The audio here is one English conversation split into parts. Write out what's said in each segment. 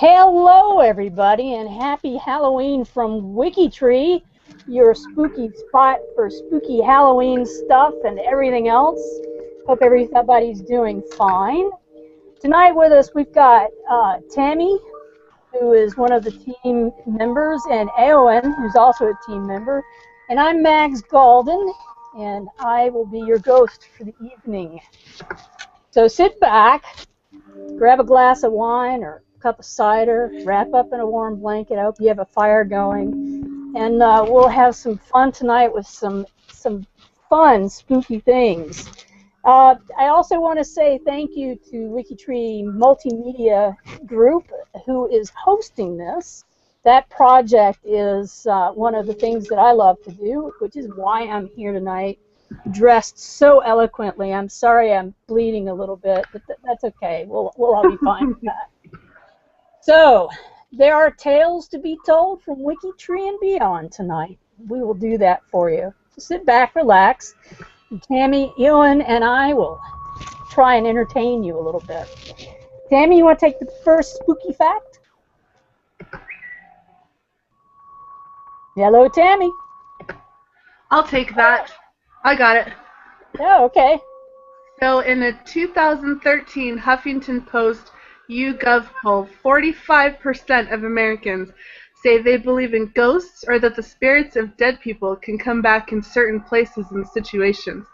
Hello, everybody, and happy Halloween from WikiTree, your spooky spot for spooky Halloween stuff and everything else. Hope everybody's doing fine. Tonight with us, we've got Tammy, who is one of the team members, and Eowyn, who's also a team member. And I'm Mags Galden, and I will be your ghost for the evening. So sit back, grab a glass of wine or a cup of cider, wrap up in a warm blanket. I hope you have a fire going. And we'll have some fun tonight with some fun, spooky things. I also want to say thank you to WikiTree Multimedia Group, who is hosting this. That project is one of the things that I love to do, which is why I'm here tonight, dressed so eloquently. I'm sorry I'm bleeding a little bit, but that's okay. We'll all be fine with that. So, there are tales to be told from WikiTree and beyond tonight. We will do that for you. So sit back, relax. Tammy, Eowyn, and I will try and entertain you a little bit. Tammy, you want to take the first spooky fact? Hello, Tammy. I'll take that. I got it. Oh, okay. So in a 2013 Huffington Post YouGov poll, 45% of Americans say they believe in ghosts or that the spirits of dead people can come back in certain places and situations.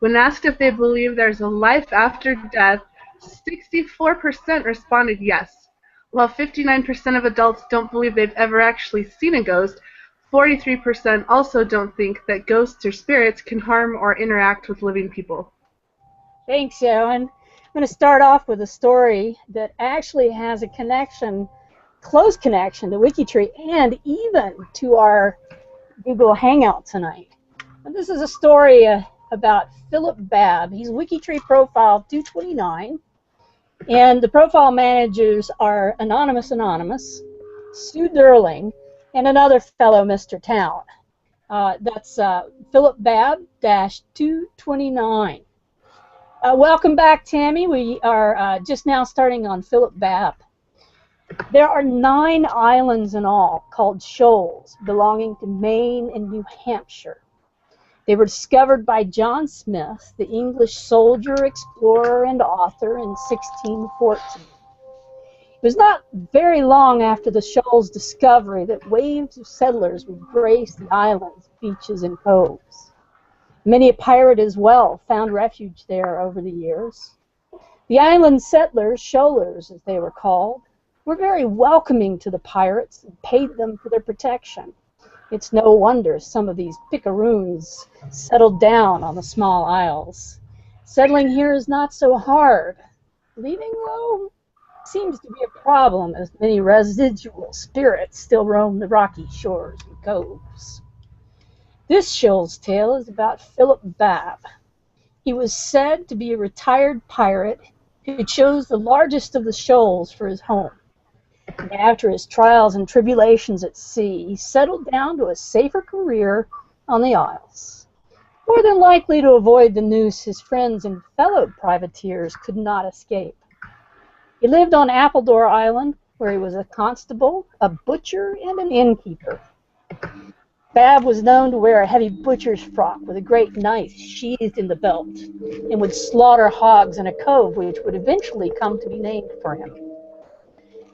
When asked if they believe there's a life after death, 64% responded yes. While 59% of adults don't believe they've ever actually seen a ghost, 43% also don't think that ghosts or spirits can harm or interact with living people. Thanks, Eowyn. I'm going to start off with a story that actually has a connection, close connection to WikiTree and even to our Google Hangout tonight. And this is a story about Philip Babb. He's WikiTree profile 229, and the profile managers are Anonymous, Sue Derling, and another fellow, Mr. Town. That's Philip Babb-229. Welcome back, Tammy. We are just now starting on Philip Babb. There are 9 islands in all called shoals belonging to Maine and New Hampshire. They were discovered by John Smith, the English soldier, explorer, and author in 1614. It was not very long after the shoals' discovery that waves of settlers would grace the islands, beaches, and coves. Many a pirate as well found refuge there over the years. The island settlers, shoalers as they were called, were very welcoming to the pirates and paid them for their protection. It's no wonder some of these picaroons settled down on the small isles. Settling here is not so hard. Leaving, though, seems to be a problem, as many residual spirits still roam the rocky shores and coves. This shoal's tale is about Philip Babb. He was said to be a retired pirate who chose the largest of the shoals for his home. And after his trials and tribulations at sea, he settled down to a safer career on the Isles, more than likely to avoid the noose his friends and fellow privateers could not escape. He lived on Appledore Island, where he was a constable, a butcher, and an innkeeper. Babb was known to wear a heavy butcher's frock with a great knife sheathed in the belt, and would slaughter hogs in a cove which would eventually come to be named for him.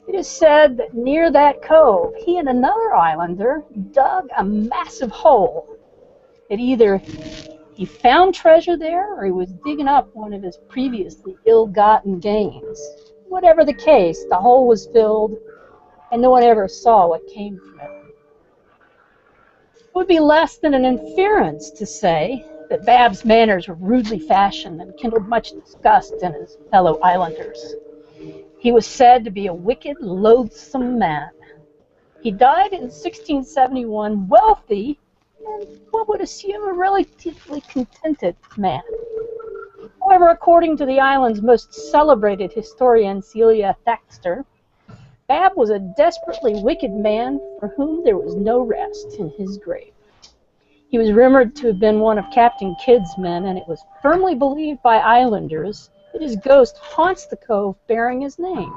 It is said that near that cove, he and another islander dug a massive hole. That either he found treasure there, or he was digging up one of his previously ill-gotten gains. Whatever the case, the hole was filled, and no one ever saw what came from it. It would be less than an inference to say that Babb's manners were rudely fashioned and kindled much disgust in his fellow islanders. He was said to be a wicked, loathsome man. He died in 1671, wealthy, and one would assume a relatively contented man. However, according to the island's most celebrated historian, Celia Thaxter, Babb was a desperately wicked man for whom there was no rest in his grave. He was rumored to have been one of Captain Kidd's men, and it was firmly believed by islanders that his ghost haunts the cove bearing his name.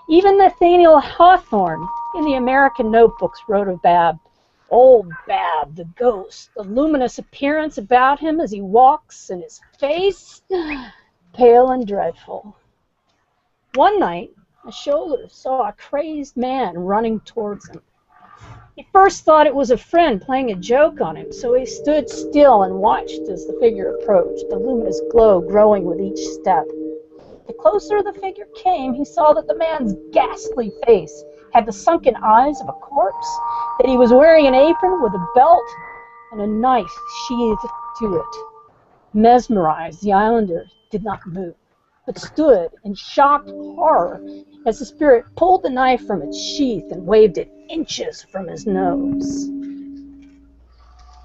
Even Nathaniel Hawthorne in the American Notebooks wrote of Bab, "Old Bab, the ghost, the luminous appearance about him as he walks, and his face pale and dreadful." One night, a shoulder saw a crazed man running towards him. He first thought it was a friend playing a joke on him, so he stood still and watched as the figure approached, the luminous glow growing with each step. The closer the figure came, he saw that the man's ghastly face had the sunken eyes of a corpse, that he was wearing an apron with a belt and a knife sheathed to it. Mesmerized, the islander did not move, but stood in shocked horror as the spirit pulled the knife from its sheath and waved it inches from his nose.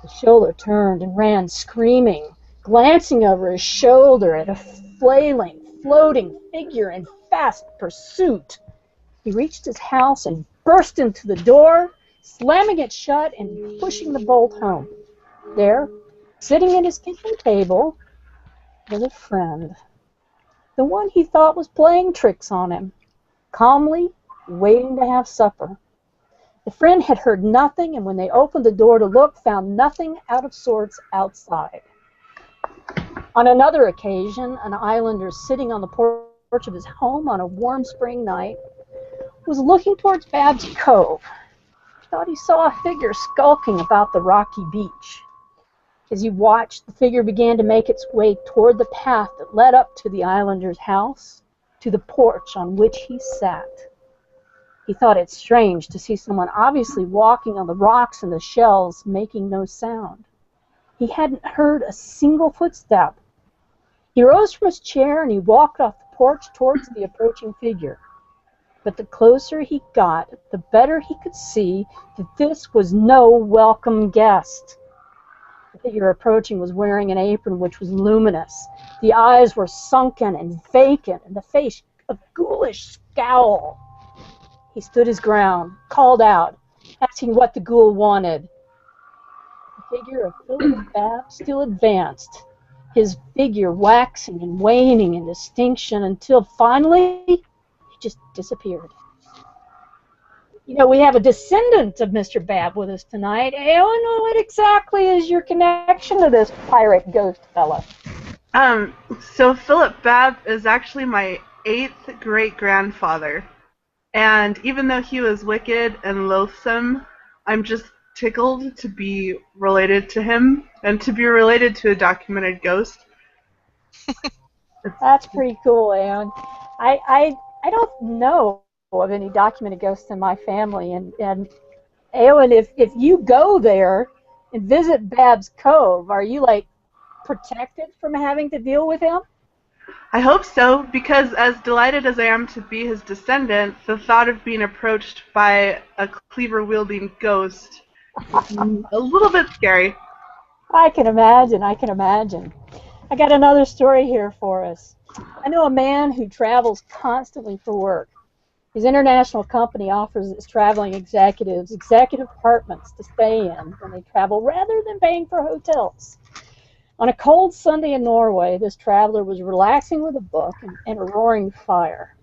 The shoulder turned and ran screaming, glancing over his shoulder at a flailing, floating figure in fast pursuit. He reached his house and burst into the door, slamming it shut and pushing the bolt home. There, sitting at his kitchen table, was a friend, the one he thought was playing tricks on him, calmly waiting to have supper. The friend had heard nothing, and when they opened the door to look, found nothing out of sorts outside. On another occasion, an islander sitting on the porch of his home on a warm spring night was looking towards Bab's Cove. He thought he saw a figure skulking about the rocky beach. As he watched, the figure began to make its way toward the path that led up to the islander's house, to the porch on which he sat. He thought it strange to see someone obviously walking on the rocks and the shells, making no sound. He hadn't heard a single footstep. He rose from his chair and he walked off the porch towards the approaching figure. But the closer he got, the better he could see that this was no welcome guest. The figure approaching was wearing an apron which was luminous. The eyes were sunken and vacant, and the face a ghoulish scowl. He stood his ground, called out, asking what the ghoul wanted. The figure of Philip Bab still advanced, his figure waxing and waning in distinction until finally he just disappeared. You know, we have a descendant of Mr. Bab with us tonight. Alan, what exactly is your connection to this pirate ghost fella? So Philip Bab is actually my 8th great-grandfather. And even though he was wicked and loathsome, I'm just tickled to be related to him and to be related to a documented ghost. That's pretty cool, Alan. I don't know of any documented ghosts in my family, and Alan, if you go there and visit Bab's Cove, are you like protected from having to deal with him? I hope so, because as delighted as I am to be his descendant, the thought of being approached by a cleaver-wielding ghost is a little bit scary. I can imagine. I got another story here for us. I know a man who travels constantly for work. His international company offers its traveling executives executive apartments to stay in when they travel rather than paying for hotels. On a cold Sunday in Norway, this traveler was relaxing with a book and a roaring fire.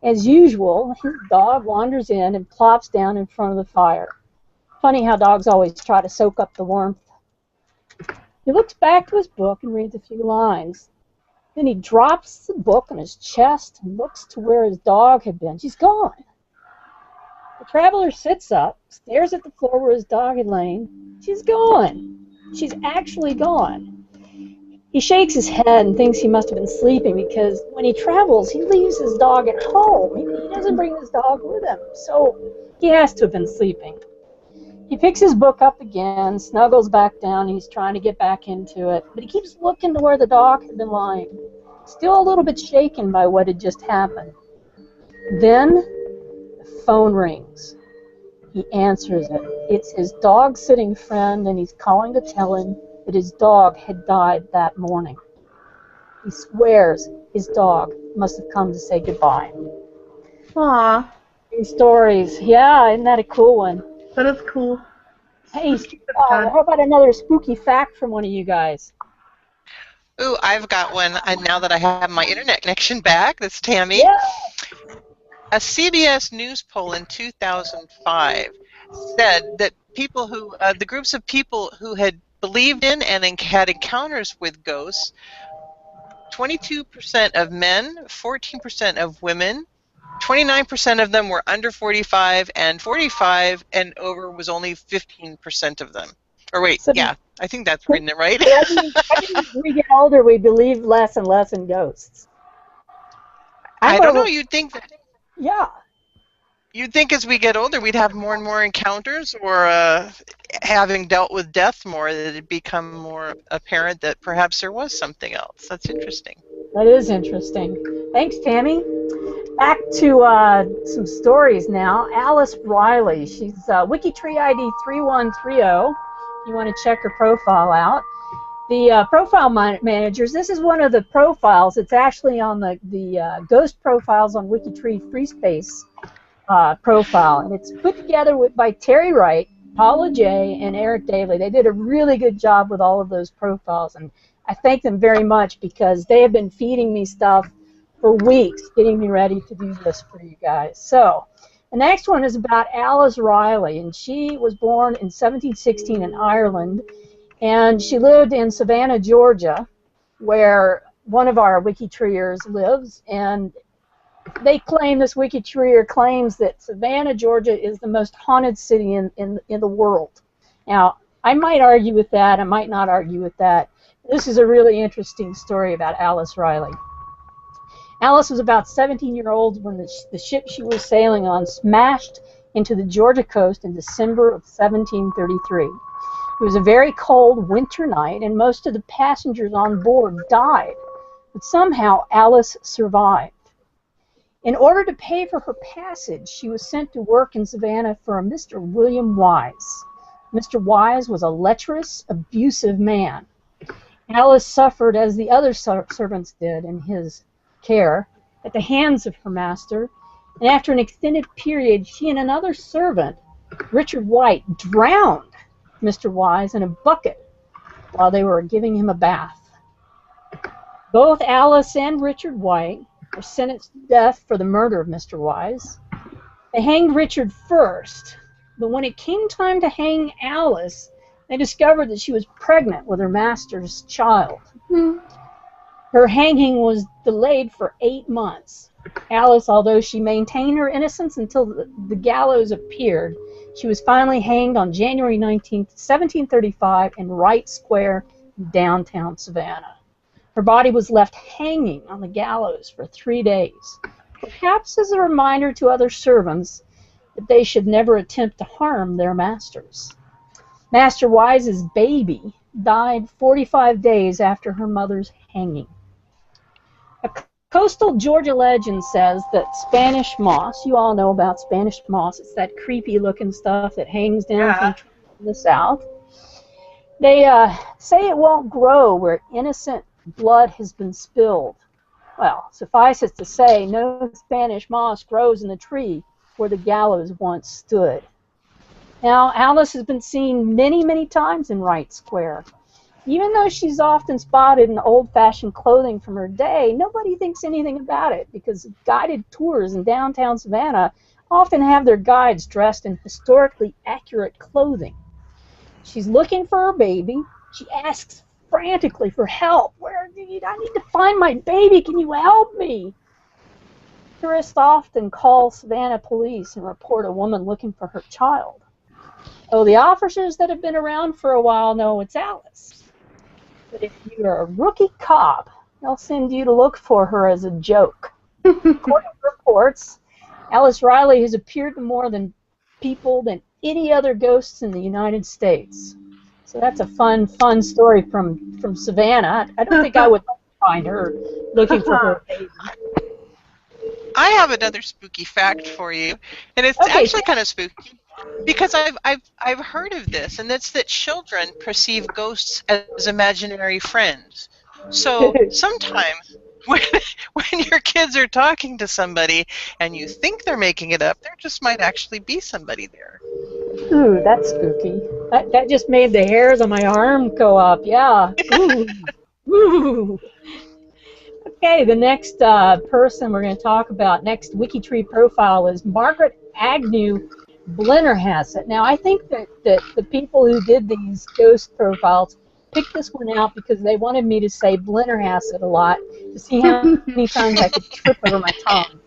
As usual, his dog wanders in and plops down in front of the fire. Funny how dogs always try to soak up the warmth. He looks back to his book and reads a few lines. Then he drops the book on his chest and looks to where his dog had been. She's gone. The traveler sits up, stares at the floor where his dog had lain. She's gone. She's actually gone. He shakes his head and thinks he must have been sleeping because when he travels, he leaves his dog at home. He doesn't bring his dog with him, so he has to have been sleeping. He picks his book up again, snuggles back down, he's trying to get back into it, but he keeps looking to where the dog had been lying, still a little bit shaken by what had just happened. Then the phone rings. He answers it. It's his dog-sitting friend, and he's calling to tell him that his dog had died that morning. He swears his dog must have come to say goodbye. Aww. These stories. Yeah, isn't that a cool one? That is cool. Hey, how about another spooky fact from one of you guys? Ooh, I've got one. And now that I have my internet connection back, that's Tammy. Yeah. A CBS News poll in 2005 said that people who, the groups of people who had believed in and had encounters with ghosts, 22% of men, 14% of women, 29% of them were under 45, and 45 and over was only 15% of them. Or wait, So, yeah, I think that's reading it right. I mean, as we get older, we believe less and less in ghosts. I don't know. You'd think that. Yeah. You'd think as we get older, we'd have more and more encounters, or having dealt with death more, that it'd become more apparent that perhaps there was something else. That's interesting. That is interesting. Thanks, Tammy. Back to some stories now. Alice Riley. She's WikiTree ID 3130. You want to check her profile out. The profile managers, this is one of the profiles. It's actually on the ghost profiles on WikiTree Free Space profile. And it's put together by Terry Wright, Paula J., and Eric Daly. They did a really good job with all of those profiles. And I thank them very much because they have been feeding me stuff for weeks, getting me ready to do this for you guys. So the next one is about Alice Riley, and she was born in 1716 in Ireland, and she lived in Savannah, Georgia, where one of our WikiTreeers lives, and they claim, this WikiTreeer claims that Savannah, Georgia is the most haunted city in the world. Now, I might argue with that, I might not argue with that. This is a really interesting story about Alice Riley. Alice was about 17-year-old when the ship she was sailing on smashed into the Georgia coast in December of 1733. It was a very cold winter night, and most of the passengers on board died, but somehow Alice survived. In order to pay for her passage, she was sent to work in Savannah for a Mr. William Wise. Mr. Wise was a lecherous, abusive man. Alice suffered, as the other servants did in his care, at the hands of her master, and after an extended period, she and another servant, Richard White, drowned Mr. Wise in a bucket while they were giving him a bath. Both Alice and Richard White were sentenced to death for the murder of Mr. Wise. They hanged Richard first, but when it came time to hang Alice, they discovered that she was pregnant with her master's child. Her hanging was delayed for 8 months. Alice, although she maintained her innocence until the gallows appeared, she was finally hanged on January 19, 1735 in Wright Square in downtown Savannah. Her body was left hanging on the gallows for 3 days, perhaps as a reminder to other servants that they should never attempt to harm their masters. Master Wise's baby died 45 days after her mother's hanging. A coastal Georgia legend says that Spanish moss, you all know about Spanish moss, it's that creepy looking stuff that hangs down from the south. They say it won't grow where innocent blood has been spilled. Well, suffice it to say, no Spanish moss grows in the tree where the gallows once stood. Now, Alice has been seen many, many times in Wright Square. Even though she's often spotted in old-fashioned clothing from her day, nobody thinks anything about it because guided tours in downtown Savannah often have their guides dressed in historically accurate clothing. She's looking for her baby. She asks frantically for help. I need to find my baby. Can you help me? Tourists often call Savannah police and report a woman looking for her child. Oh, the officers that have been around for a while know it's Alice. But if you're a rookie cop, they'll send you to look for her as a joke. According to reports, Alice Riley has appeared to more people than any other ghosts in the United States. So that's a fun story from Savannah. I don't think I would find her looking for her baby. I have another spooky fact for you, and it's actually kind of spooky because I've heard of this, and that's that children perceive ghosts as imaginary friends. So sometimes when your kids are talking to somebody and you think they're making it up, there just might actually be somebody there. Ooh, that's spooky. That just made the hairs on my arm go up. Yeah. Ooh. Ooh. Okay, the next person we're going to talk about, next WikiTree profile, is Margaret Agnew Blennerhassett. Now, I think that the people who did these ghost profiles picked this one out because they wanted me to say Blennerhassett a lot to see how many times I could trip over my tongue.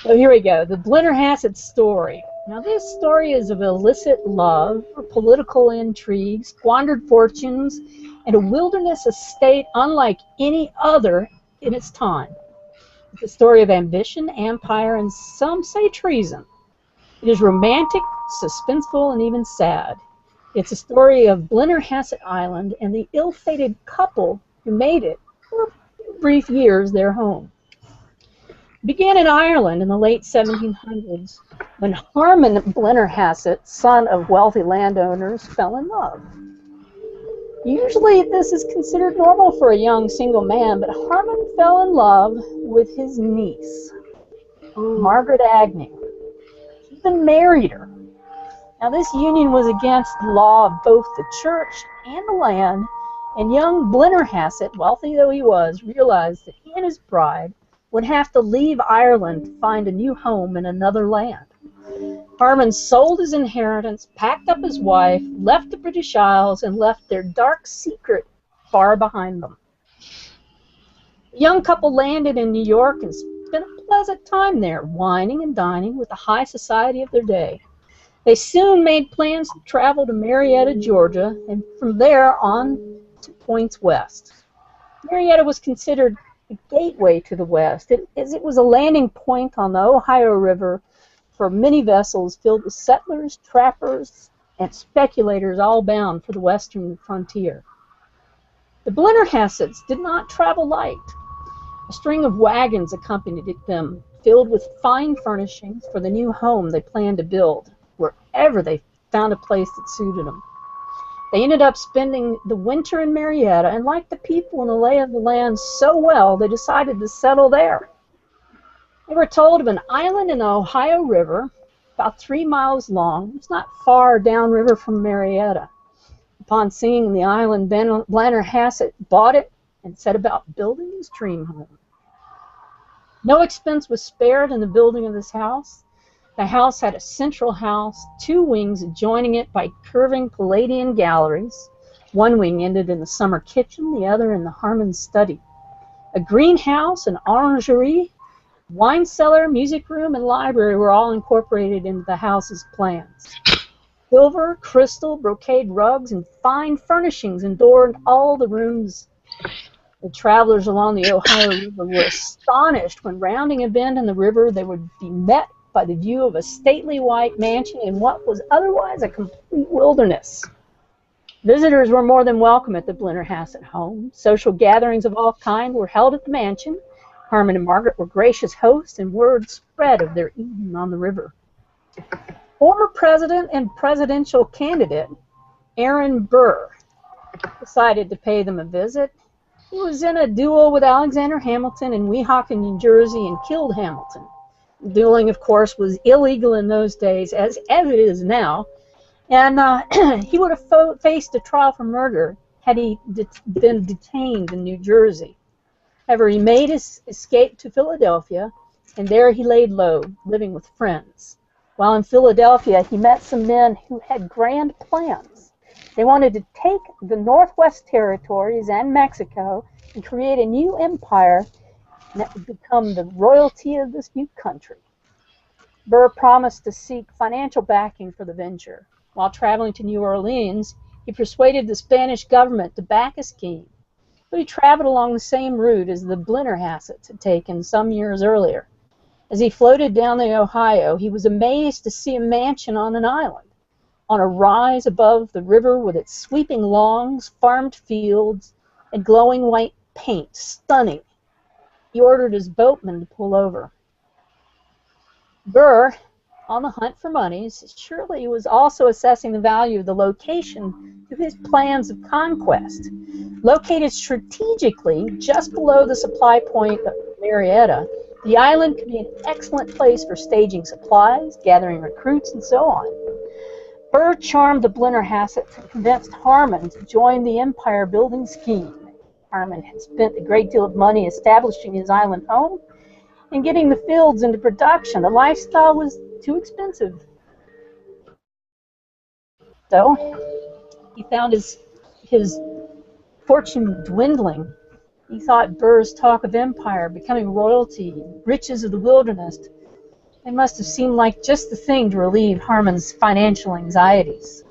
So here we go, the Blennerhassett story. Now, this story is of illicit love, political intrigue, squandered fortunes, and a wilderness estate unlike any other in its time. It's a story of ambition, empire, and some say treason. It is romantic, suspenseful, and even sad. It's a story of Blennerhassett Island and the ill-fated couple who made it, for a brief years, their home. It began in Ireland in the late 1700s when Harman Blennerhassett, son of wealthy landowners, fell in love. Usually this is considered normal for a young single man, but Harman fell in love with his niece, Margaret Agnew. He even married her. Now, this union was against the law of both the church and the land, and young Blennerhassett, wealthy though he was, realized that he and his bride would have to leave Ireland to find a new home in another land. Harman sold his inheritance, packed up his wife, left the British Isles, and left their dark secret far behind them. The young couple landed in New York and spent a pleasant time there, wining and dining with the high society of their day. They soon made plans to travel to Marietta, Georgia, and from there on to points west. Marietta was considered a gateway to the west, as it was a landing point on the Ohio River for many vessels filled with settlers, trappers, and speculators all bound for the western frontier. The Blennerhassetts did not travel light. A string of wagons accompanied them, filled with fine furnishings for the new home they planned to build, wherever they found a place that suited them. They ended up spending the winter in Marietta, and liked the people and the lay of the land so well, they decided to settle there. They were told of an island in the Ohio River, about 3 miles long. It's not far downriver from Marietta. Upon seeing the island, Blennerhassett bought it and set about building his dream home. No expense was spared in the building of this house. The house had a central house, 2 wings adjoining it by curving Palladian galleries. One wing ended in the summer kitchen, the other in the Harman study. A greenhouse, an orangery, wine cellar, music room, and library were all incorporated into the house's plans. Silver, crystal, brocade rugs, and fine furnishings adorned all the rooms. The travelers along the Ohio River were astonished when, rounding a bend in the river, they would be met by the view of a stately white mansion in what was otherwise a complete wilderness. Visitors were more than welcome at the Blennerhassett home. Social gatherings of all kinds were held at the mansion. Harman and Margaret were gracious hosts, and word spread of their evening on the river. Former president and presidential candidate Aaron Burr decided to pay them a visit. He was in a duel with Alexander Hamilton in Weehawken, New Jersey, and killed Hamilton. Dueling, of course, was illegal in those days, as it is now, and he would have faced a trial for murder had he been detained in New Jersey. However, he made his escape to Philadelphia, and there he laid low, living with friends. While in Philadelphia, he met some men who had grand plans. They wanted to take the Northwest Territories and Mexico and create a new empire that would become the royalty of this new country. Burr promised to seek financial backing for the venture. While traveling to New Orleans, he persuaded the Spanish government to back his scheme. But he traveled along the same route as the Blennerhassetts had taken some years earlier. As he floated down the Ohio, he was amazed to see a mansion on an island, on a rise above the river with its sweeping lawns, farmed fields, and glowing white paint. Stunning. He ordered his boatman to pull over. Burr, on the hunt for monies, surely was also assessing the value of the location to his plans of conquest. Located strategically just below the supply point of Marietta, the island could be an excellent place for staging supplies, gathering recruits, and so on. Burr charmed the Blennerhassetts and convinced Harman to join the empire-building scheme. Harmon had spent a great deal of money establishing his island home and getting the fields into production. The lifestyle was too expensive. So he found his fortune dwindling. He thought Burr's talk of empire, becoming royalty, riches of the wilderness, they must have seemed like just the thing to relieve Harmon's financial anxieties.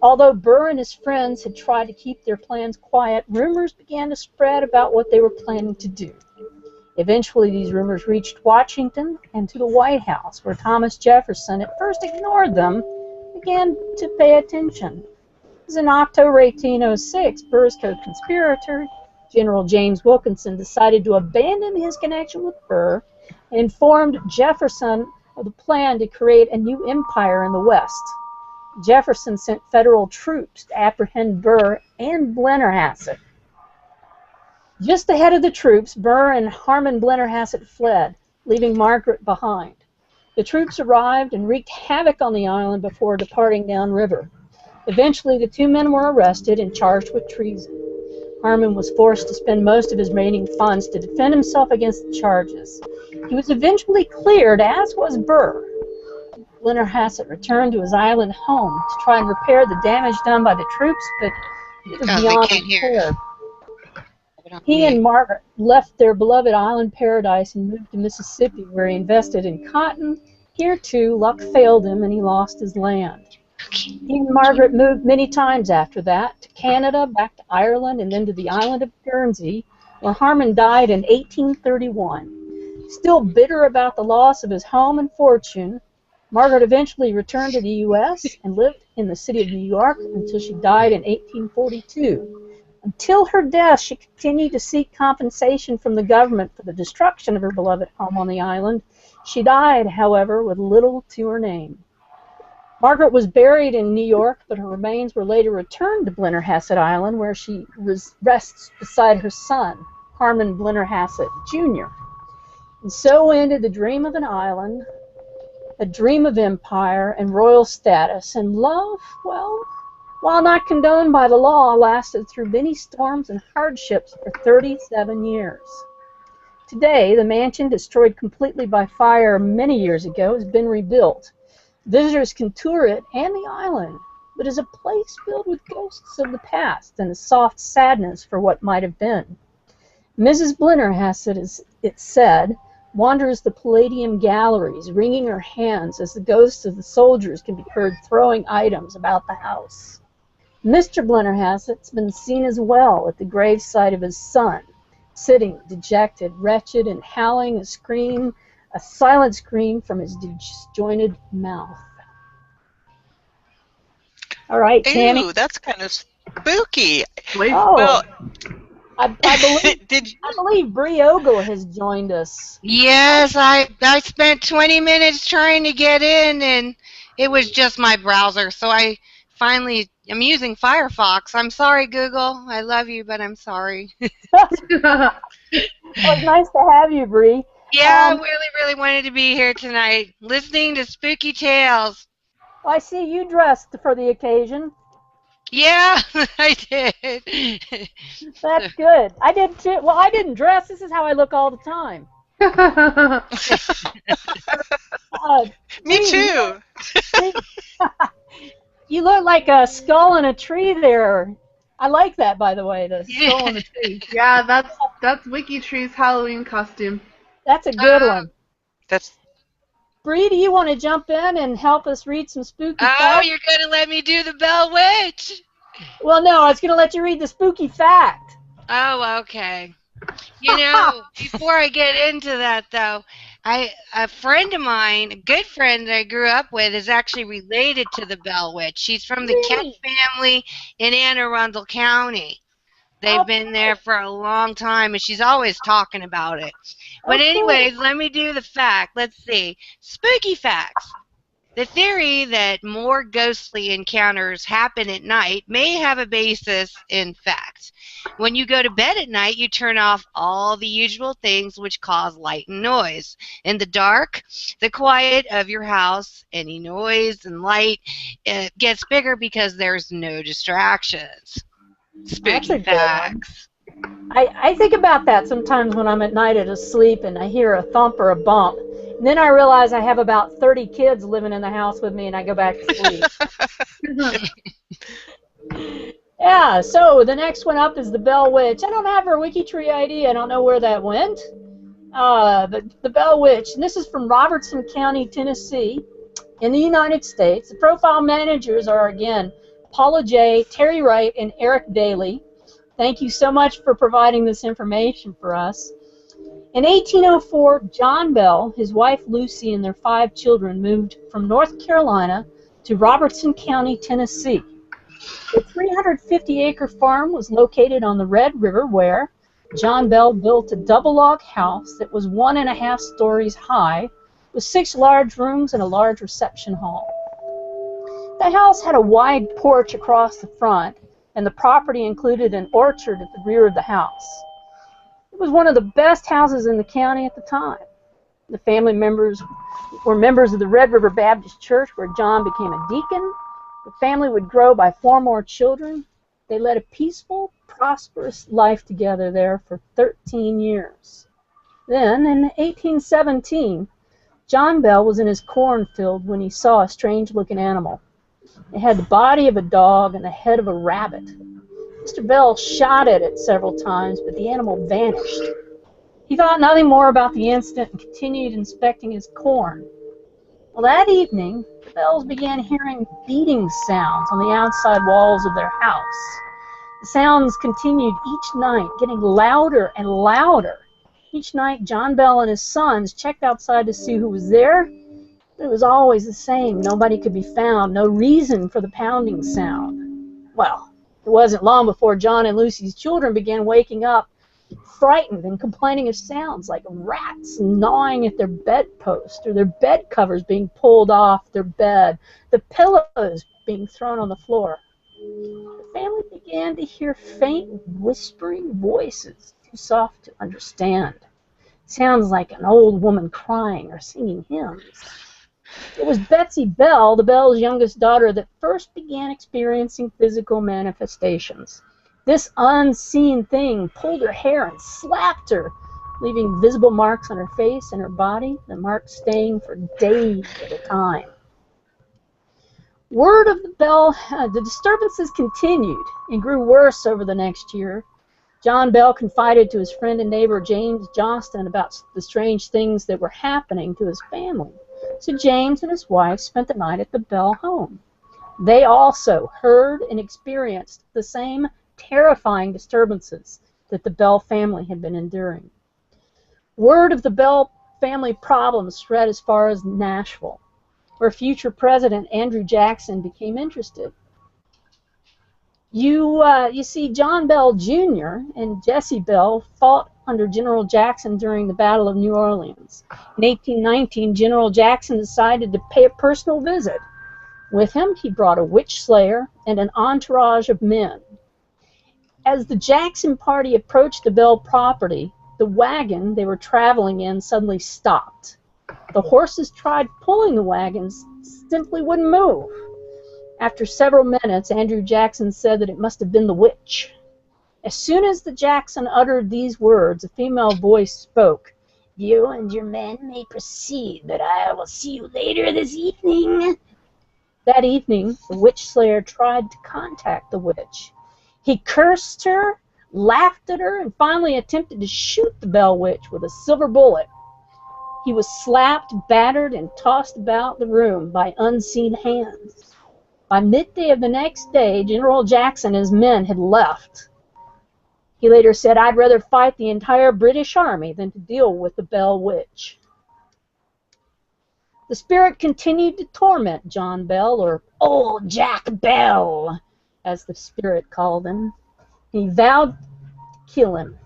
Although Burr and his friends had tried to keep their plans quiet, rumors began to spread about what they were planning to do. Eventually, these rumors reached Washington and to the White House, where Thomas Jefferson at first ignored them, began to pay attention. It was in October 1806, Burr's co-conspirator, General James Wilkinson, decided to abandon his connection with Burr and informed Jefferson of the plan to create a new empire in the West. Jefferson sent federal troops to apprehend Burr and Blennerhassett. Just ahead of the troops, Burr and Harmon Blennerhassett fled, leaving Margaret behind. The troops arrived and wreaked havoc on the island before departing downriver. Eventually, the two men were arrested and charged with treason. Harmon was forced to spend most of his remaining funds to defend himself against the charges. He was eventually cleared, as was Burr. Blennerhassett returned to his island home to try and repair the damage done by the troops, but it was beyond repair. He and Margaret left their beloved island paradise and moved to Mississippi, where he invested in cotton. Here, too, luck failed him and he lost his land. He and Margaret moved many times after that, to Canada, back to Ireland, and then to the island of Guernsey, where Harmon died in 1831. Still bitter about the loss of his home and fortune, Margaret eventually returned to the U.S. and lived in the city of New York until she died in 1842. Until her death, she continued to seek compensation from the government for the destruction of her beloved home on the island. She died, however, with little to her name. Margaret was buried in New York, but her remains were later returned to Blennerhassett Island, where she rests beside her son, Harmon Blennerhassett, Jr. And so ended the dream of an island, a dream of empire and royal status, and love, well, while not condoned by the law, lasted through many storms and hardships for 37 years. Today, the mansion, destroyed completely by fire many years ago, has been rebuilt. Visitors can tour it and the island, but is a place filled with ghosts of the past and a soft sadness for what might have been. Mrs. Blennerhassett, as it said, wanders the Palladium galleries, wringing her hands as the ghosts of the soldiers can be heard throwing items about the house. Mr. Blennerhassett's been seen as well at the graveside of his son, sitting dejected, wretched, and howling a silent scream from his disjointed mouth. All right, Tammy. Ew, that's kind of spooky. Oh, well, I believe Bree Ogle has joined us. Yes, I spent 20 minutes trying to get in, and it was just my browser, so I'm using Firefox. I'm sorry, Google. I love you, but I'm sorry. Well, it's nice to have you, Bree. Yeah, I really, really wanted to be here tonight, listening to spooky tales. I see you dressed for the occasion. Yeah, I did. That's good. I did too. Well, I didn't dress. This is how I look all the time. Me too. You look like a skull in a tree there. I like that, by the way, the skull in a tree. Yeah, that's WikiTree's Halloween costume. That's a good one. That's. Bree, do you want to jump in and help us read some spooky facts? Oh, you're going to let me do the Bell Witch? Well, no, I was going to let you read the spooky fact. Oh, okay. You know, before I get into that, though, a friend of mine, a good friend that I grew up with, is actually related to the Bell Witch. She's from the Kent family in Anne Arundel County. They've been there for a long time, and she's always talking about it. But anyways, let me do the fact. Let's see. Spooky facts. The theory that more ghostly encounters happen at night may have a basis in fact. When you go to bed at night, you turn off all the usual things which cause light and noise. In the dark, the quiet of your house, any noise and light, it gets bigger because there's no distractions. Spooky facts. I think about that sometimes when I'm at night asleep and I hear a thump or a bump. And then I realize I have about 30 kids living in the house with me and I go back to sleep. Yeah, so the next one up is the Bell Witch. I don't have her WikiTree ID. I don't know where that went. The Bell Witch. And this is from Robertson County, Tennessee, in the United States. The profile managers are, again, Paula J., Terry Wright, and Eric Daly. Thank you so much for providing this information for us. In 1804, John Bell, his wife Lucy, and their 5 children moved from North Carolina to Robertson County, Tennessee. The 350-acre farm was located on the Red River where John Bell built a double-log house that was 1.5 stories high with 6 large rooms and a large reception hall. The house had a wide porch across the front, and the property included an orchard at the rear of the house. It was one of the best houses in the county at the time. The family members were members of the Red River Baptist Church, where John became a deacon. The family would grow by 4 more children. They led a peaceful, prosperous life together there for 13 years. Then, in 1817, John Bell was in his cornfield when he saw a strange-looking animal. It had the body of a dog and the head of a rabbit. Mr. Bell shot at it several times, but the animal vanished. He thought nothing more about the incident and continued inspecting his corn. Well, that evening, the Bells began hearing beating sounds on the outside walls of their house. The sounds continued each night, getting louder and louder. Each night, John Bell and his sons checked outside to see who was there. But it was always the same. Nobody could be found. No reason for the pounding sound. Well, it wasn't long before John and Lucy's children began waking up, frightened and complaining of sounds like rats gnawing at their bedpost or their bed covers being pulled off their bed, the pillows being thrown on the floor. The family began to hear faint whispering voices, too soft to understand. Sounds like an old woman crying or singing hymns. It was Betsy Bell, the Bell's youngest daughter, that first began experiencing physical manifestations. This unseen thing pulled her hair and slapped her, leaving visible marks on her face and her body, the marks staying for days at a time. Word of the disturbances continued and grew worse over the next year. John Bell confided to his friend and neighbor James Johnston about the strange things that were happening to his family. So James and his wife spent the night at the Bell home. They also heard and experienced the same terrifying disturbances that the Bell family had been enduring. Word of the Bell family problems spread as far as Nashville, where future President Andrew Jackson became interested. You see, John Bell Jr. and Jesse Bell fought under General Jackson during the Battle of New Orleans. In 1819, General Jackson decided to pay a personal visit. With him, he brought a witch slayer and an entourage of men. As the Jackson party approached the Bell property, the wagon they were traveling in suddenly stopped. The horses tried pulling the wagons, simply wouldn't move. After several minutes, Andrew Jackson said that it must have been the witch. As soon as the Jackson uttered these words, a female voice spoke. "You and your men may proceed, but I will see you later this evening." That evening, the witch slayer tried to contact the witch. He cursed her, laughed at her, and finally attempted to shoot the Bell Witch with a silver bullet. He was slapped, battered, and tossed about the room by unseen hands. By midday of the next day, General Jackson and his men had left. He later said, "I'd rather fight the entire British Army than to deal with the Bell Witch." The spirit continued to torment John Bell, or Old Jack Bell, as the spirit called him. He vowed to kill him.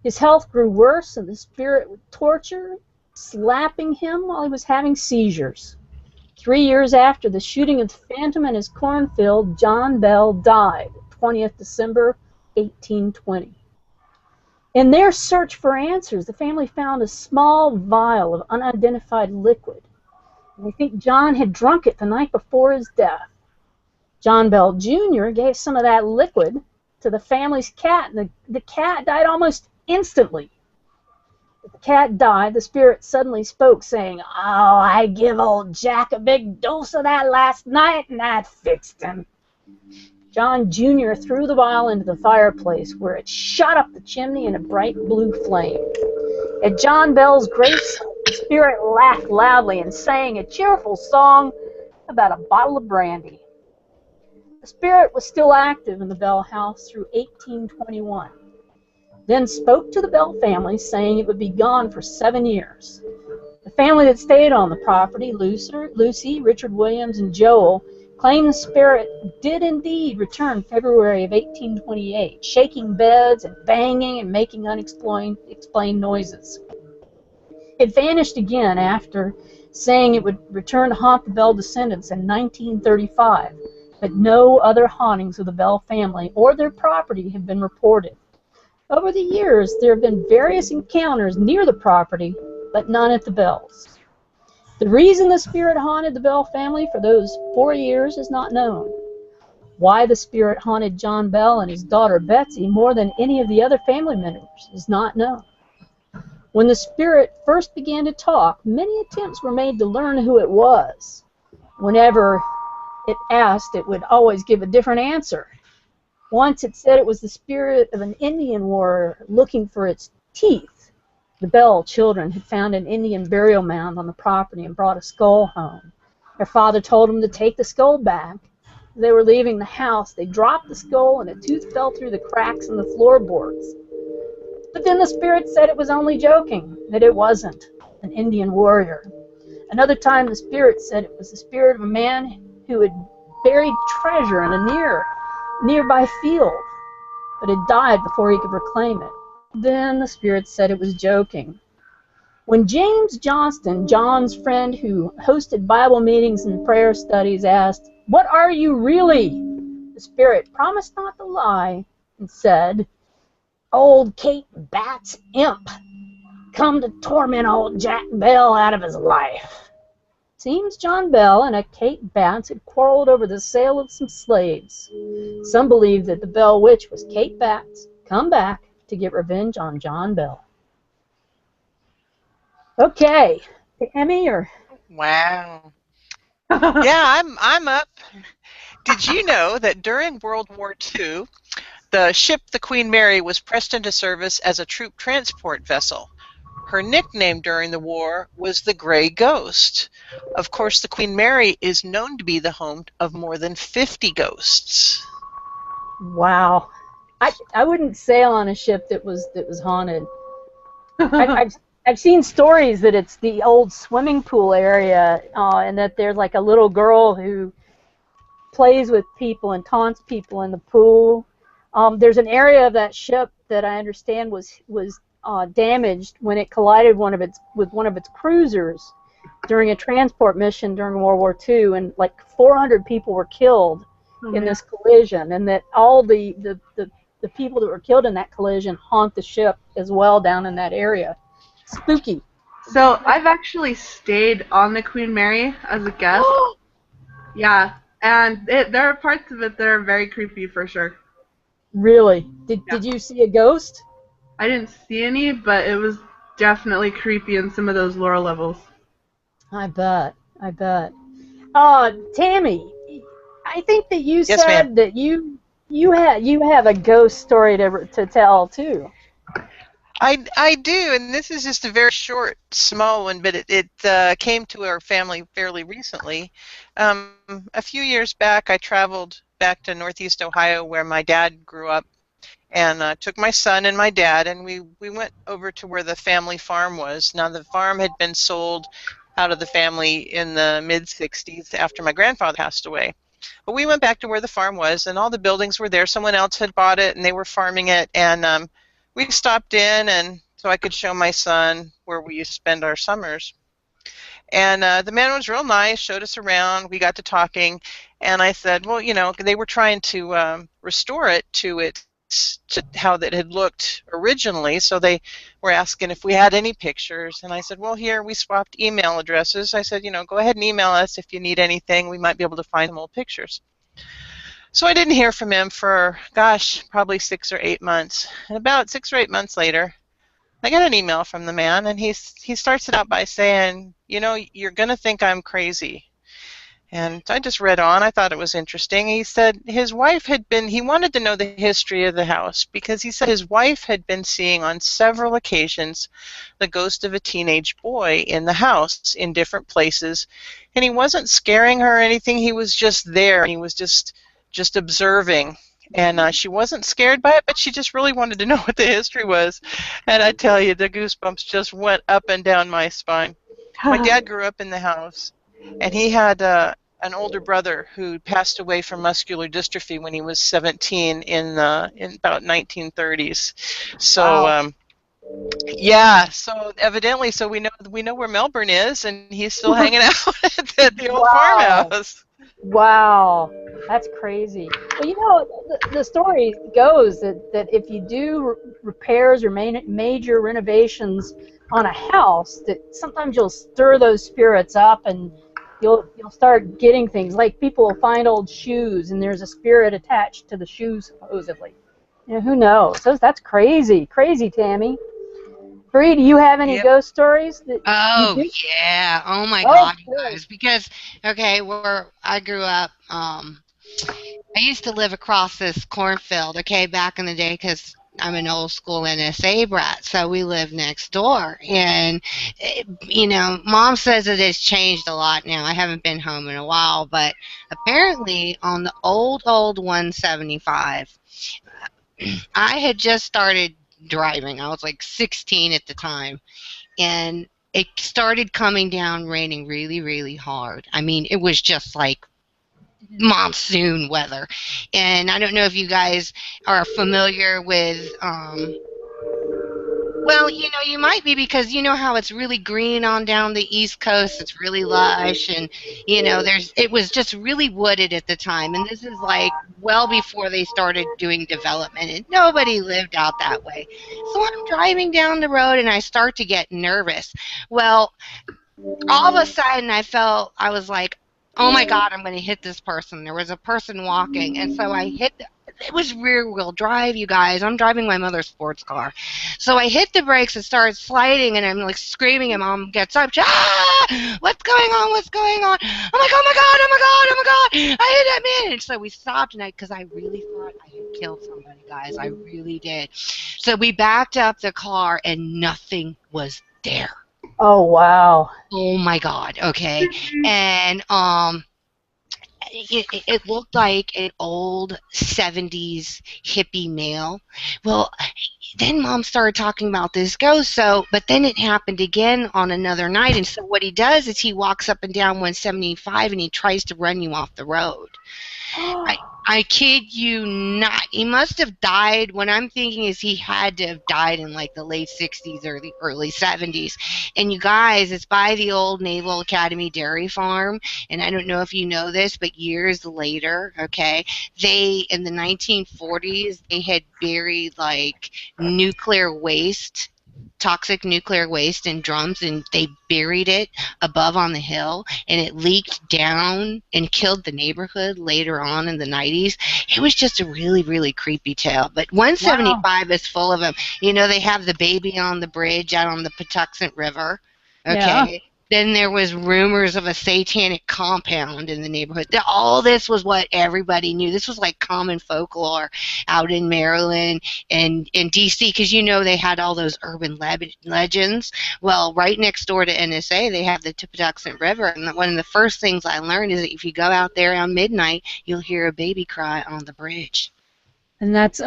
His health grew worse, and the spirit would torture, slapping him while he was having seizures. 3 years after the shooting of the Phantom in his cornfield, John Bell died, 20th December, 1820. In their search for answers, the family found a small vial of unidentified liquid, and they think John had drunk it the night before his death. John Bell Jr. gave some of that liquid to the family's cat, and the cat died almost instantly. As the cat died, the spirit suddenly spoke, saying, "Oh, I give old Jack a big dose of that last night, and that fixed him." John Jr. threw the vial into the fireplace, where it shot up the chimney in a bright blue flame. At John Bell's gravesite, the spirit laughed loudly and sang a cheerful song about a bottle of brandy. The spirit was still active in the Bell house through 1821, then spoke to the Bell family, saying it would be gone for 7 years. The family that stayed on the property, Lucy, Richard Williams, and Joel, claimed the spirit did indeed return February of 1828, shaking beds and banging and making unexplained noises. It vanished again after saying it would return to haunt the Bell descendants in 1935, but no other hauntings of the Bell family or their property have been reported. Over the years, there have been various encounters near the property, but none at the Bells. The reason the spirit haunted the Bell family for those 4 years is not known. Why the spirit haunted John Bell and his daughter Betsy more than any of the other family members is not known. When the spirit first began to talk, many attempts were made to learn who it was. Whenever it asked, it would always give a different answer. Once it said it was the spirit of an Indian warrior looking for its teeth. The Bell children had found an Indian burial mound on the property and brought a skull home. Their father told them to take the skull back. As they were leaving the house, they dropped the skull and a tooth fell through the cracks in the floorboards. But then the spirit said it was only joking, that it wasn't an Indian warrior. Another time the spirit said it was the spirit of a man who had buried treasure in a nearby field, but had died before he could reclaim it. Then the spirit said it was joking. When James Johnston, John's friend who hosted Bible meetings and prayer studies, asked, "What are you really?" the spirit promised not to lie and said, "Old Kate Bat's imp, come to torment old Jack Bell out of his life." Seems John Bell and a Kate Batts had quarreled over the sale of some slaves. Some believe that the Bell witch was Kate Batts come back to get revenge on John Bell. Okay, Emmy or Wow. Yeah, I'm up. Did you know that during World War II, the ship the Queen Mary was pressed into service as a troop transport vessel? Her nickname during the war was the Gray Ghost. Of course, the Queen Mary is known to be the home of more than 50 ghosts. Wow. I wouldn't sail on a ship that was haunted. I've seen stories that it's the old swimming pool area, and that there's like a little girl who plays with people and taunts people in the pool. There's an area of that ship that I understand was damaged when it collided with one of its cruisers during a transport mission during World War II, and like 400 people were killed in this collision, and that all the people that were killed in that collision haunt the ship as well down in that area. Spooky. So I've actually stayed on the Queen Mary as a guest. Yeah, and there are parts of it that are very creepy for sure. Really? Did you see a ghost? I didn't see any, but it was definitely creepy in some of those lower levels. I bet. Tammy, I think that you Yes, said ma'am. that you have a ghost story to tell too. I do, and this is just a very short, small one, but it came to our family fairly recently. A few years back, I traveled back to Northeast Ohio where my dad grew up, and took my son and my dad, and we went over to where the family farm was. Now, the farm had been sold out of the family in the mid-'60s after my grandfather passed away. But we went back to where the farm was, and all the buildings were there. Someone else had bought it, and they were farming it, and we stopped in, and so I could show my son where we used to spend our summers. And the man was real nice, showed us around. We got to talking, and I said, well, you know, they were trying to restore it to how that had looked originally, so they were asking if we had any pictures, and I said, well, here, we swapped email addresses. I said, you know, go ahead and email us if you need anything. We might be able to find some old pictures. So I didn't hear from him for, gosh, probably 6 or 8 months. And about 6 or 8 months later, I got an email from the man, and he starts it out by saying, you know, you're going to think I'm crazy. And I just read on. I thought it was interesting. He said his wife had been, he wanted to know the history of the house because he said his wife had been seeing on several occasions the ghost of a teenage boy in the house in different places. And he wasn't scaring her or anything. He was just there. He was just observing. And she wasn't scared by it, but she just really wanted to know what the history was. And I tell you, the goosebumps just went up and down my spine. My dad grew up in the house, and he had an older brother who passed away from muscular dystrophy when he was 17 in about 1930s. So Wow. yeah, so evidently, so we know where Melbourne is, and he's still hanging out at the old Wow. farmhouse. Wow, that's crazy. Well, you know, the story goes that if you do repairs or major renovations on a house, that sometimes you'll stir those spirits up and you'll start getting things like people will find old shoes and there's a spirit attached to the shoes supposedly. You know, who knows? That's crazy, crazy, Tammy. Bree, do you have any Yep. ghost stories that you Oh do? yeah. Oh my Oh, God, you good. guys. Because okay, where I grew up, I used to live across this cornfield. Okay, back in the day, because I'm an old school NSA brat, so we lived next door. And you know, Mom says it has changed a lot now. I haven't been home in a while, but apparently on the old 175, I had just started driving. I was like 16 at the time, and it started coming down raining really, really hard. I mean, it was just like monsoon weather. And I don't know if you guys are familiar with well, you know, you might be, because you know how it's really green on down the East Coast. It's really lush, and you know, it was just really wooded at the time. And this is like well before they started doing development, and nobody lived out that way. So I'm driving down the road, and I start to get nervous. Well, all of a sudden I was like, oh my God, I'm going to hit this person. There was a person walking, and so it was rear wheel drive, you guys. I'm driving my mother's sports car. So I hit the brakes and started sliding, and I'm like screaming, and Mom gets up. Ah! What's going on? What's going on? I'm like, oh my God, oh my God, oh my God. I hit that man. And so we stopped, and because I really thought I had killed somebody, guys. I really did. So we backed up the car, and nothing was there. Oh, wow. Oh my God. Okay. And it looked like an old 70s hippie male. Well, then Mom started talking about this ghost. So, but then it happened again on another night. And so what he does is he walks up and down 175 and he tries to run you off the road. I kid you not. He must have died. What I'm thinking is he had to have died in like the late 60s or the early 70s. And you guys, it's by the old Naval Academy dairy farm. And I don't know if you know this, but years later, okay, in the 1940s, they had buried like nuclear waste, toxic nuclear waste in drums, and they buried it above on the hill, and it leaked down and killed the neighborhood later on in the 90s. It was just a really, really creepy tale. But 175 is full of them. You know, they have the baby on the bridge out on the Patuxent River. Yeah. Okay. Then there was rumors of a satanic compound in the neighborhood. All this was what everybody knew. This was like common folklore out in Maryland and in D.C., because you know they had all those urban legends. Well, right next door to NSA, they have the Patuxent River. And one of the first things I learned is that if you go out there on midnight, you'll hear a baby cry on the bridge. And that's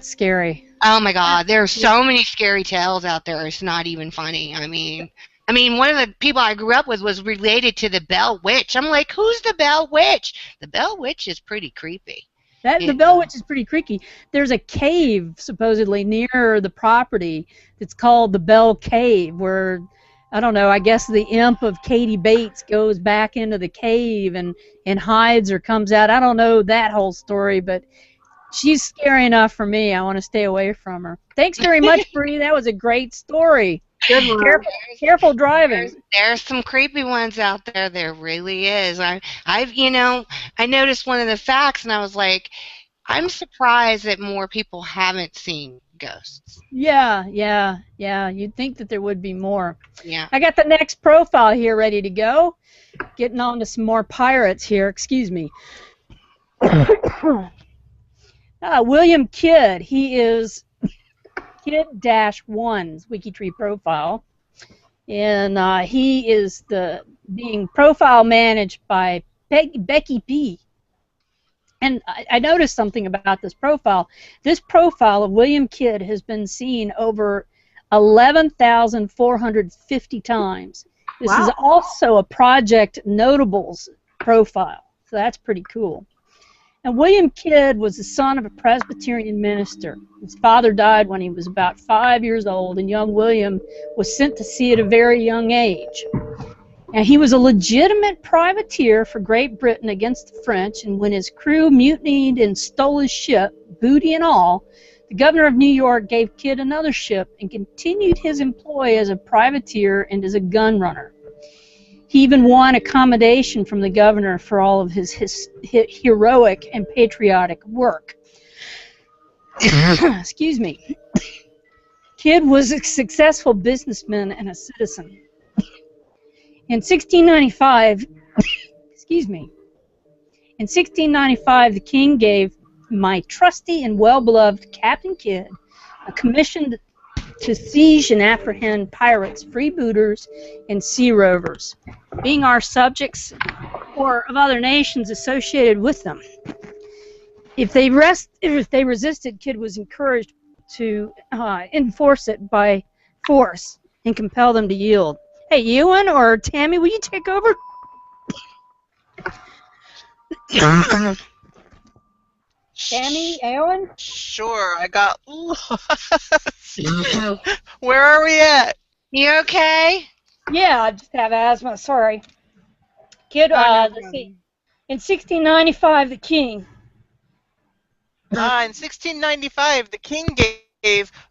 scary. Oh my God, there are so many scary tales out there. It's not even funny. I mean, one of the people I grew up with was related to the Bell Witch. I'm like, who's the Bell Witch? The Bell Witch is pretty creepy. The Bell Witch is pretty creepy. There's a cave supposedly near the property that's called the Bell Cave, where I don't know. I guess the imp of Katie Bates goes back into the cave and hides or comes out. I don't know that whole story, but she's scary enough for me. I want to stay away from her. Thanks very much, Bree. That was a great story. Good one. Careful driving. There's some creepy ones out there. There really is. I noticed one of the facts, and I was like, I'm surprised that more people haven't seen ghosts. Yeah. You'd think that there would be more. Yeah. I got the next profile here ready to go. Getting on to some more pirates here. Excuse me. William Kidd. He is Kidd-1's WikiTree profile. And he is being profile managed by Becky P. And I noticed something about this profile. This profile of William Kidd has been seen over 11,450 times. This is also a Project Notables profile, so that's pretty cool. And William Kidd was the son of a Presbyterian minister. His father died when he was about 5 years old, and young William was sent to sea at a very young age. Now, he was a legitimate privateer for Great Britain against the French, and when his crew mutinied and stole his ship, booty and all, the governor of New York gave Kidd another ship and continued his employ as a privateer and as a gun runner. He even won accommodation from the governor for all of his heroic and patriotic work. Excuse me. Kidd was a successful businessman and a citizen. In 1695, the king gave my trusty and well-beloved Captain Kidd a commission to seize and apprehend pirates, freebooters, and sea rovers, being our subjects or of other nations associated with them. If they resisted, Kidd was encouraged to enforce it by force and compel them to yield. Hey, Ewan or Tammy, will you take over? Tammy, Ewan? Sure, I got lost. Where are we at? You okay? Yeah, I just have asthma, sorry. Kidd, let's see. In 1695, the king. In 1695, the king gave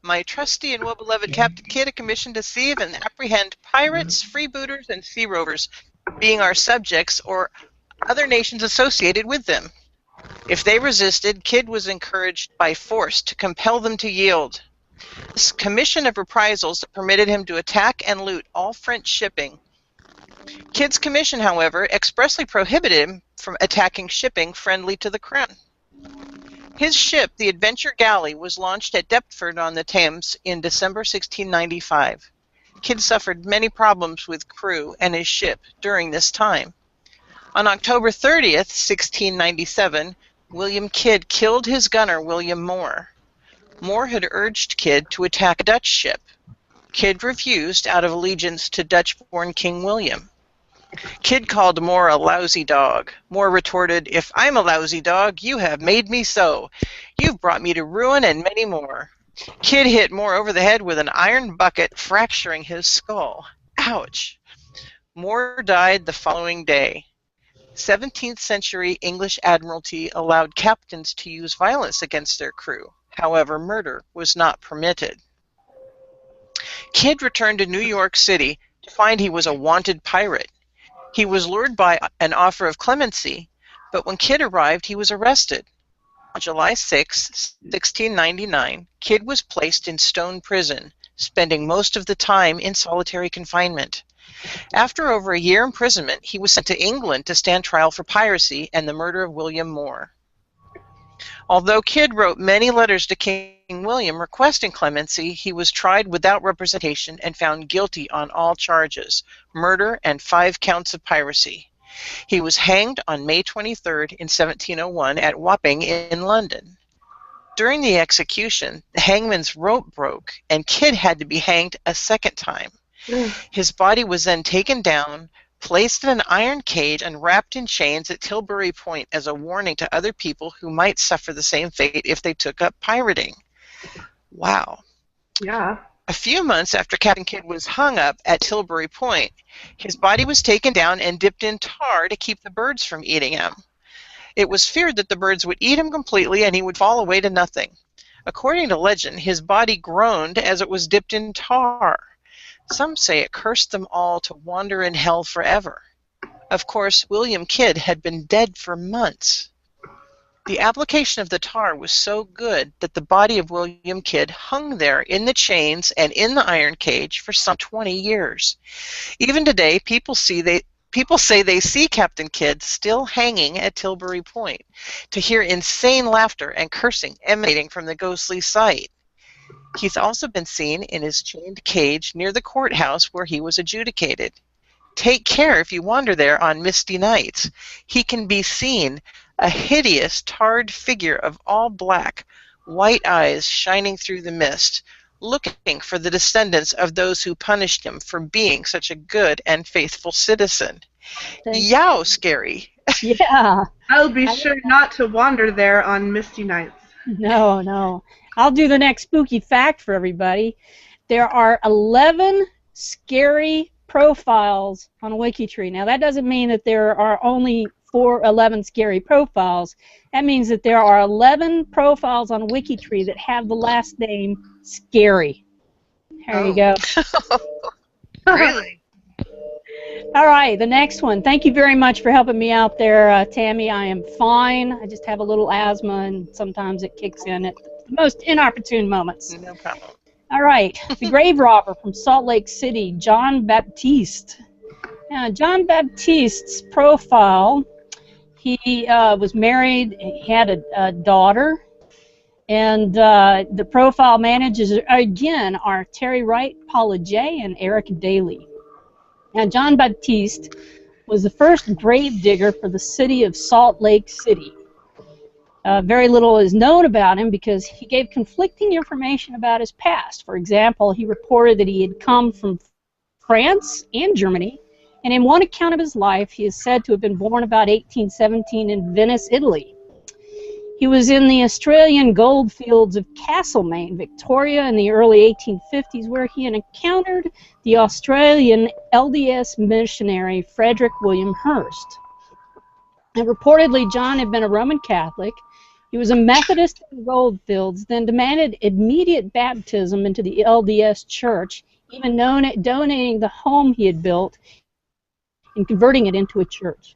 my trusty and well-beloved Captain Kidd a commission to seize and apprehend pirates, freebooters, and sea rovers, being our subjects or other nations associated with them. If they resisted, Kidd was encouraged by force to compel them to yield. This commission of reprisals permitted him to attack and loot all French shipping. Kidd's commission, however, expressly prohibited him from attacking shipping friendly to the crown. His ship, the Adventure Galley, was launched at Deptford on the Thames in December 1695. Kidd suffered many problems with crew and his ship during this time. On October 30th, 1697, William Kidd killed his gunner, William Moore. Moore had urged Kidd to attack a Dutch ship. Kidd refused out of allegiance to Dutch-born King William. Kidd called Moore a lousy dog. Moore retorted, "If I'm a lousy dog, you have made me so. You've brought me to ruin and many more." Kidd hit Moore over the head with an iron bucket, fracturing his skull. Ouch! Moore died the following day. 17th century English Admiralty allowed captains to use violence against their crew. However, murder was not permitted. Kidd returned to New York City to find he was a wanted pirate. He was lured by an offer of clemency, but when Kidd arrived, he was arrested. On July 6, 1699, Kidd was placed in Stone Prison, spending most of the time in solitary confinement. After over a year imprisonment, he was sent to England to stand trial for piracy and the murder of William Moore. Although Kidd wrote many letters to King William requesting clemency, he was tried without representation and found guilty on all charges, murder and 5 counts of piracy. He was hanged on May 23rd in 1701 at Wapping in London. During the execution, the hangman's rope broke and Kidd had to be hanged a second time. His body was then taken down, placed in an iron cage, and wrapped in chains at Tilbury Point as a warning to other people who might suffer the same fate if they took up pirating. Wow. Yeah. A few months after Captain Kidd was hung up at Tilbury Point, his body was taken down and dipped in tar to keep the birds from eating him. It was feared that the birds would eat him completely and he would fall away to nothing. According to legend, his body groaned as it was dipped in tar. Some say it cursed them all to wander in hell forever. Of course, William Kidd had been dead for months. The application of the tar was so good that the body of William Kidd hung there in the chains and in the iron cage for some 20 years. Even today, people say they see Captain Kidd still hanging at Tilbury Point to hear insane laughter and cursing emanating from the ghostly sight. He's also been seen in his chained cage near the courthouse where he was adjudicated. Take care if you wander there on misty nights. He can be seen, a hideous, tarred figure of all black, white eyes shining through the mist, looking for the descendants of those who punished him for being such a good and faithful citizen. Yow, scary. Yeah. I'll be sure not to wander there on misty nights. No, no. I'll do the next spooky fact for everybody. There are 11 scary profiles on WikiTree. Now, that doesn't mean that there are only 11 scary profiles. That means that there are 11 profiles on WikiTree that have the last name Scary. There you go. Really? All right, the next one. Thank you very much for helping me out there, Tammy. I am fine. I just have a little asthma, and sometimes it kicks in at the most inopportune moments. No problem. All right, the grave robber from Salt Lake City, John Baptiste. Now, John Baptiste's profile, he was married, he had a daughter, and the profile managers, again, are Terry Wright, Paula J., and Eric Daly. Now, John Baptiste was the first grave digger for the city of Salt Lake City. Very little is known about him because he gave conflicting information about his past. For example, he reported that he had come from France and Germany, and in one account of his life, he is said to have been born about 1817 in Venice, Italy. He was in the Australian gold fields of Castlemaine, Victoria, in the early 1850s, where he encountered the Australian LDS missionary Frederick William Hurst. And reportedly, John had been a Roman Catholic. He was a Methodist in Goldfields, then demanded immediate baptism into the LDS Church, even donating the home he had built and converting it into a church.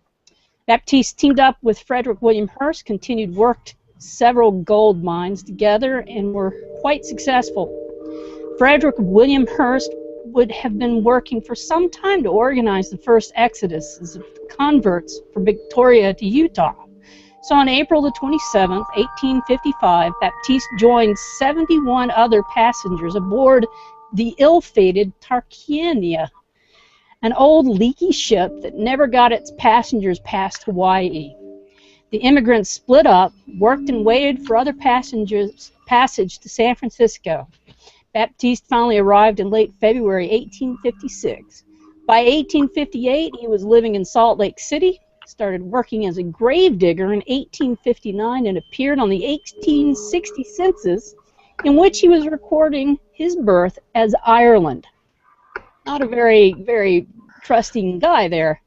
Baptiste teamed up with Frederick William Hurst, continued worked several gold mines together, and were quite successful. Frederick William Hurst would have been working for some time to organize the first exoduses of converts from Victoria to Utah. So on April the 27th, 1855, Baptiste joined 71 other passengers aboard the ill-fated Tarkania, an old leaky ship that never got its passengers past Hawaii. The immigrants split up, worked and waited for other passengers' passage to San Francisco. Baptiste finally arrived in late February 1856. By 1858, he was living in Salt Lake City, started working as a grave digger in 1859, and appeared on the 1860 census, in which he was recording his birth as Ireland. Not a very, very trusting guy there.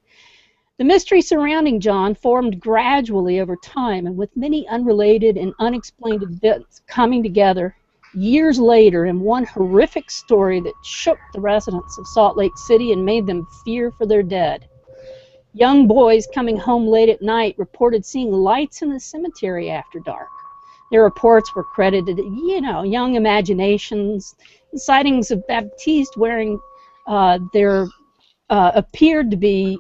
The mystery surrounding John formed gradually over time, and with many unrelated and unexplained events coming together years later in one horrific story that shook the residents of Salt Lake City and made them fear for their dead. Young boys coming home late at night reported seeing lights in the cemetery after dark. Their reports were credited, young imaginations. Sightings of Baptiste wearing their appeared to be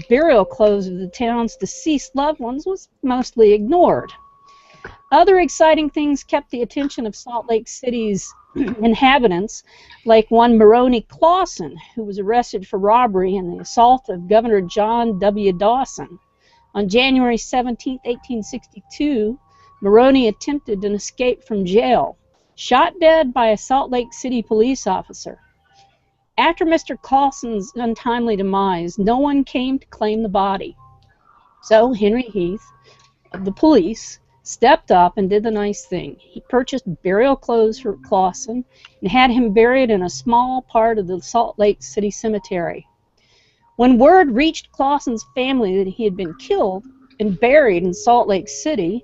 burial clothes of the town's deceased loved ones was mostly ignored. Other exciting things kept the attention of Salt Lake City's inhabitants, like one Moroni Clausen, who was arrested for robbery in the assault of Governor John W. Dawson. On January 17, 1862, Moroni attempted an escape from jail, shot dead by a Salt Lake City police officer. After Mr. Clausen's untimely demise, no one came to claim the body. So Henry Heath, of the police, stepped up and did the nice thing. He purchased burial clothes for Clausen and had him buried in a small part of the Salt Lake City Cemetery. When word reached Clausen's family that he had been killed and buried in Salt Lake City,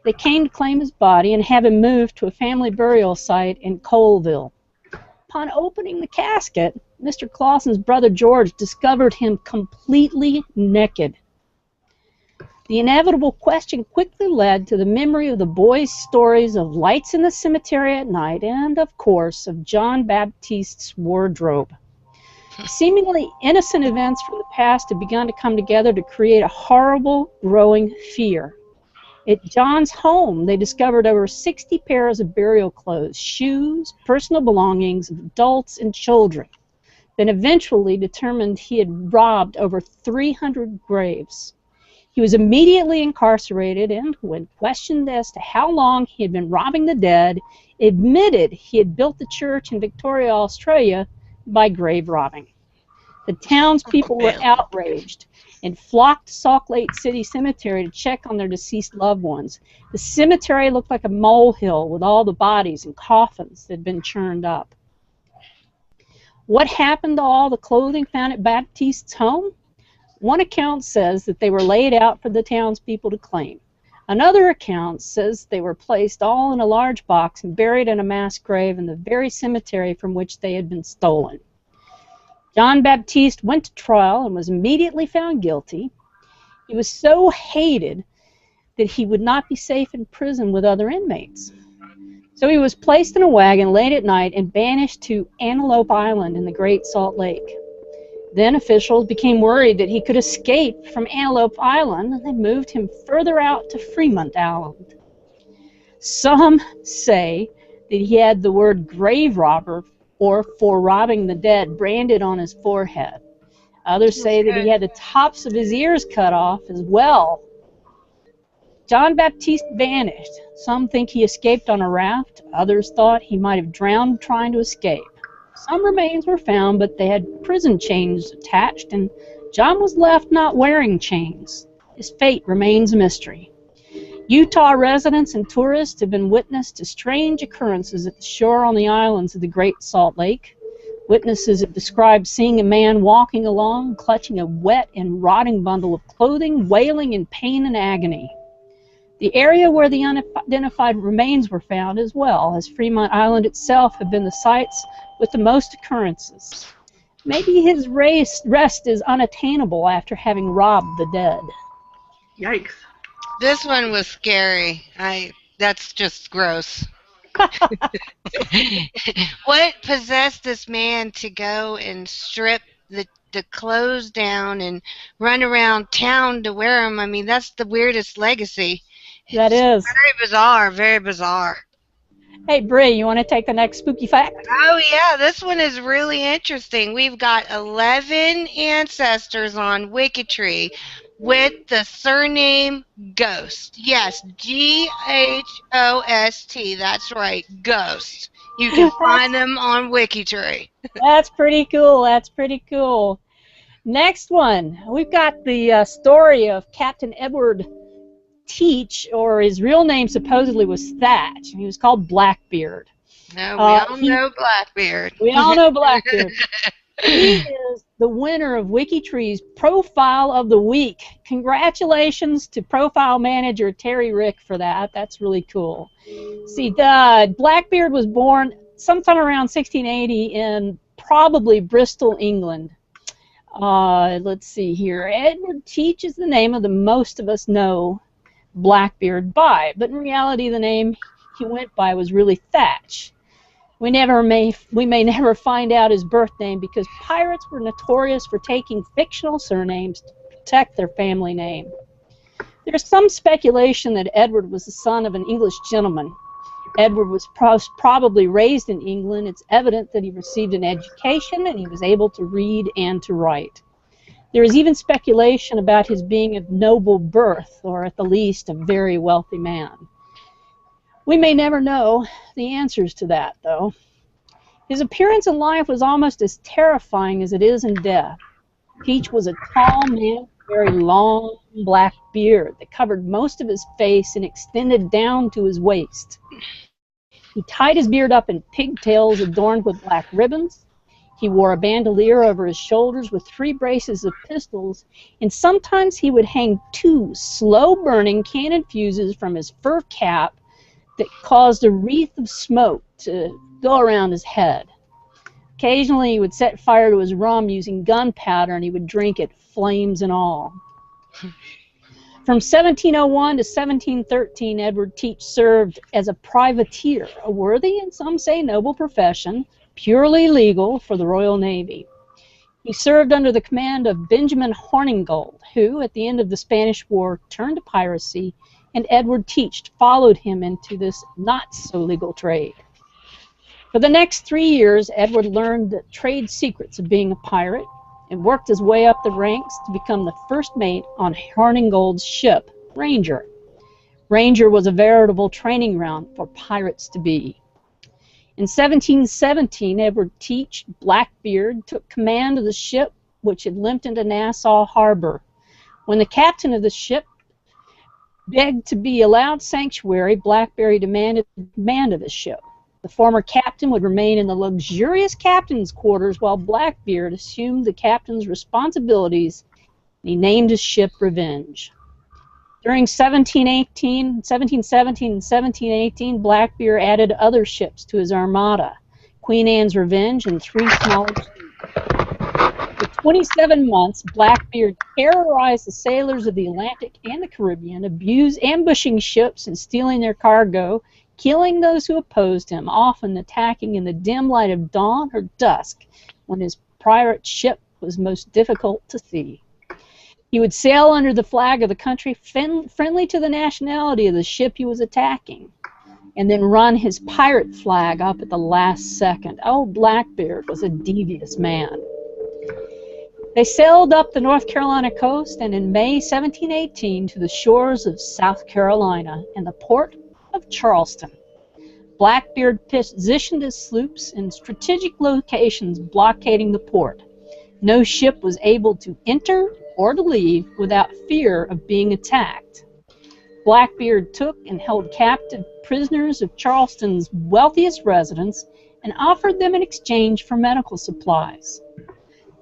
they came to claim his body and have him moved to a family burial site in Colville. Upon opening the casket, Mr. Clausen's brother George discovered him completely naked. The inevitable question quickly led to the memory of the boy's stories of lights in the cemetery at night and, of course, of John Baptiste's wardrobe. Seemingly innocent events from the past had begun to come together to create a horrible, growing fear. At John's home, they discovered over 60 pairs of burial clothes, shoes, personal belongings of adults and children. Then eventually determined he had robbed over 300 graves. He was immediately incarcerated and, when questioned as to how long he had been robbing the dead, admitted he had built the church in Victoria, Australia by grave robbing. The townspeople were outraged and flocked to Salt Lake City Cemetery to check on their deceased loved ones. The cemetery looked like a molehill with all the bodies and coffins that had been churned up. What happened to all the clothing found at Baptiste's home? One account says that they were laid out for the townspeople to claim. Another account says they were placed all in a large box and buried in a mass grave in the very cemetery from which they had been stolen. John Baptiste went to trial and was immediately found guilty. He was so hated that he would not be safe in prison with other inmates. So he was placed in a wagon late at night and banished to Antelope Island in the Great Salt Lake. Then officials became worried that he could escape from Antelope Island, and they moved him further out to Fremont Island. Some say that he had the word grave robber, or for robbing the dead, branded on his forehead. Others say that he had the tops of his ears cut off as well. John Baptiste vanished. Some think he escaped on a raft. Others thought he might have drowned trying to escape. Some remains were found, but they had prison chains attached, and John was left not wearing chains. His fate remains a mystery. Utah residents and tourists have been witness to strange occurrences at the shore on the islands of the Great Salt Lake. Witnesses have described seeing a man walking along, clutching a wet and rotting bundle of clothing, wailing in pain and agony. The area where the unidentified remains were found, as well as Fremont Island itself, have been the sites with the most occurrences. Maybe his rest is unattainable after having robbed the dead. Yikes. This one was scary. That's just gross. What possessed this man to go and strip the clothes down and run around town to wear them? I mean, that's the weirdest legacy. That is. Very bizarre, very bizarre. Hey, Bree, you want to take the next spooky fact? Oh, yeah, this one is really interesting. We've got 11 ancestors on WikiTree with the surname Ghost. Yes, Ghost. That's right, Ghost. You can find them on WikiTree. That's pretty cool. That's pretty cool. Next one. We've got the story of Captain Edward Teach, or his real name supposedly was Thatch, and he was called Blackbeard. No, we all know Blackbeard. We all know Blackbeard. He is the winner of WikiTree's Profile of the Week. Congratulations to Profile Manager Terry Rick for that. That's really cool. See, Blackbeard was born sometime around 1680 in probably Bristol, England. Let's see here. Edward Teach is the name of the most of us know Blackbeard by, but in reality the name he went by was really Thatch. We may never find out his birth name because pirates were notorious for taking fictional surnames to protect their family name. There's some speculation that Edward was the son of an English gentleman. Edward was probably raised in England. It's evident that he received an education and he was able to read and to write. There is even speculation about his being of noble birth, or at the least a very wealthy man. We may never know the answers to that, though. His appearance in life was almost as terrifying as it is in death. Teach was a tall man with a very long black beard that covered most of his face and extended down to his waist. He tied his beard up in pigtails adorned with black ribbons. He wore a bandolier over his shoulders with 3 braces of pistols, and sometimes he would hang 2 slow-burning cannon fuses from his fur cap that caused a wreath of smoke to go around his head. Occasionally he would set fire to his rum using gunpowder, and he would drink it, flames and all. From 1701 to 1713, Edward Teach served as a privateer, a worthy and some say noble profession, purely legal for the Royal Navy. He served under the command of Benjamin Hornigold, who, at the end of the Spanish War, turned to piracy, and Edward Teach followed him into this not-so-legal trade. For the next 3 years, Edward learned the trade secrets of being a pirate and worked his way up the ranks to become the first mate on Hornigold's ship, Ranger. Ranger was a veritable training ground for pirates to be. In 1717, Edward Teach, Blackbeard, took command of the ship which had limped into Nassau Harbor. When the captain of the ship begged to be allowed sanctuary, Blackbeard demanded command of the ship. The former captain would remain in the luxurious captain's quarters while Blackbeard assumed the captain's responsibilities, and he named his ship Revenge. During 1717 and 1718, Blackbeard added other ships to his armada, Queen Anne's Revenge and 3 smaller ships. For 27 months, Blackbeard terrorized the sailors of the Atlantic and the Caribbean, ambushing ships and stealing their cargo, killing those who opposed him, often attacking in the dim light of dawn or dusk when his pirate ship was most difficult to see. He would sail under the flag of the country friendly to the nationality of the ship he was attacking, and then run his pirate flag up at the last second. Oh, Blackbeard was a devious man. They sailed up the North Carolina coast, and in May 1718 to the shores of South Carolina and the port of Charleston. Blackbeard positioned his sloops in strategic locations blockading the port. No ship was able to enter or to leave without fear of being attacked. Blackbeard took and held captive prisoners of Charleston's wealthiest residents and offered them in exchange for medical supplies.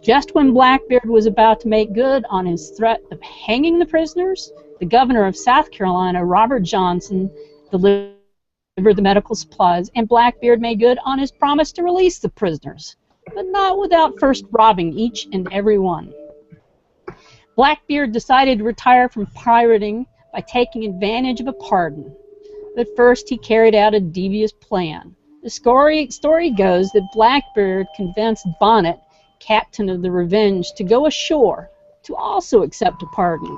Just when Blackbeard was about to make good on his threat of hanging the prisoners, the governor of South Carolina, Robert Johnson, delivered the medical supplies, and Blackbeard made good on his promise to release the prisoners, but not without first robbing each and every one. Blackbeard decided to retire from pirating by taking advantage of a pardon. But first he carried out a devious plan. The story goes that Blackbeard convinced Bonnet, captain of the Revenge, to go ashore to also accept a pardon.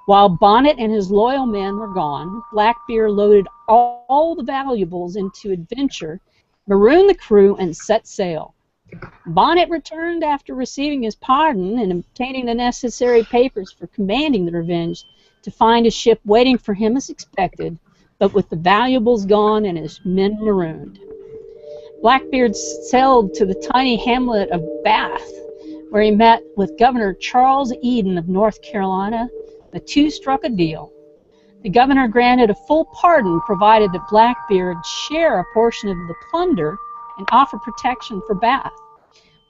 While Bonnet and his loyal men were gone, Blackbeard loaded all the valuables into Adventure, marooned the crew, and set sail. Bonnet returned after receiving his pardon and obtaining the necessary papers for commanding the Revenge to find a ship waiting for him as expected, but with the valuables gone and his men marooned. Blackbeard sailed to the tiny hamlet of Bath, where he met with Governor Charles Eden of North Carolina. The two struck a deal. The governor granted a full pardon provided that Blackbeard share a portion of the plunder and offer protection for Bath.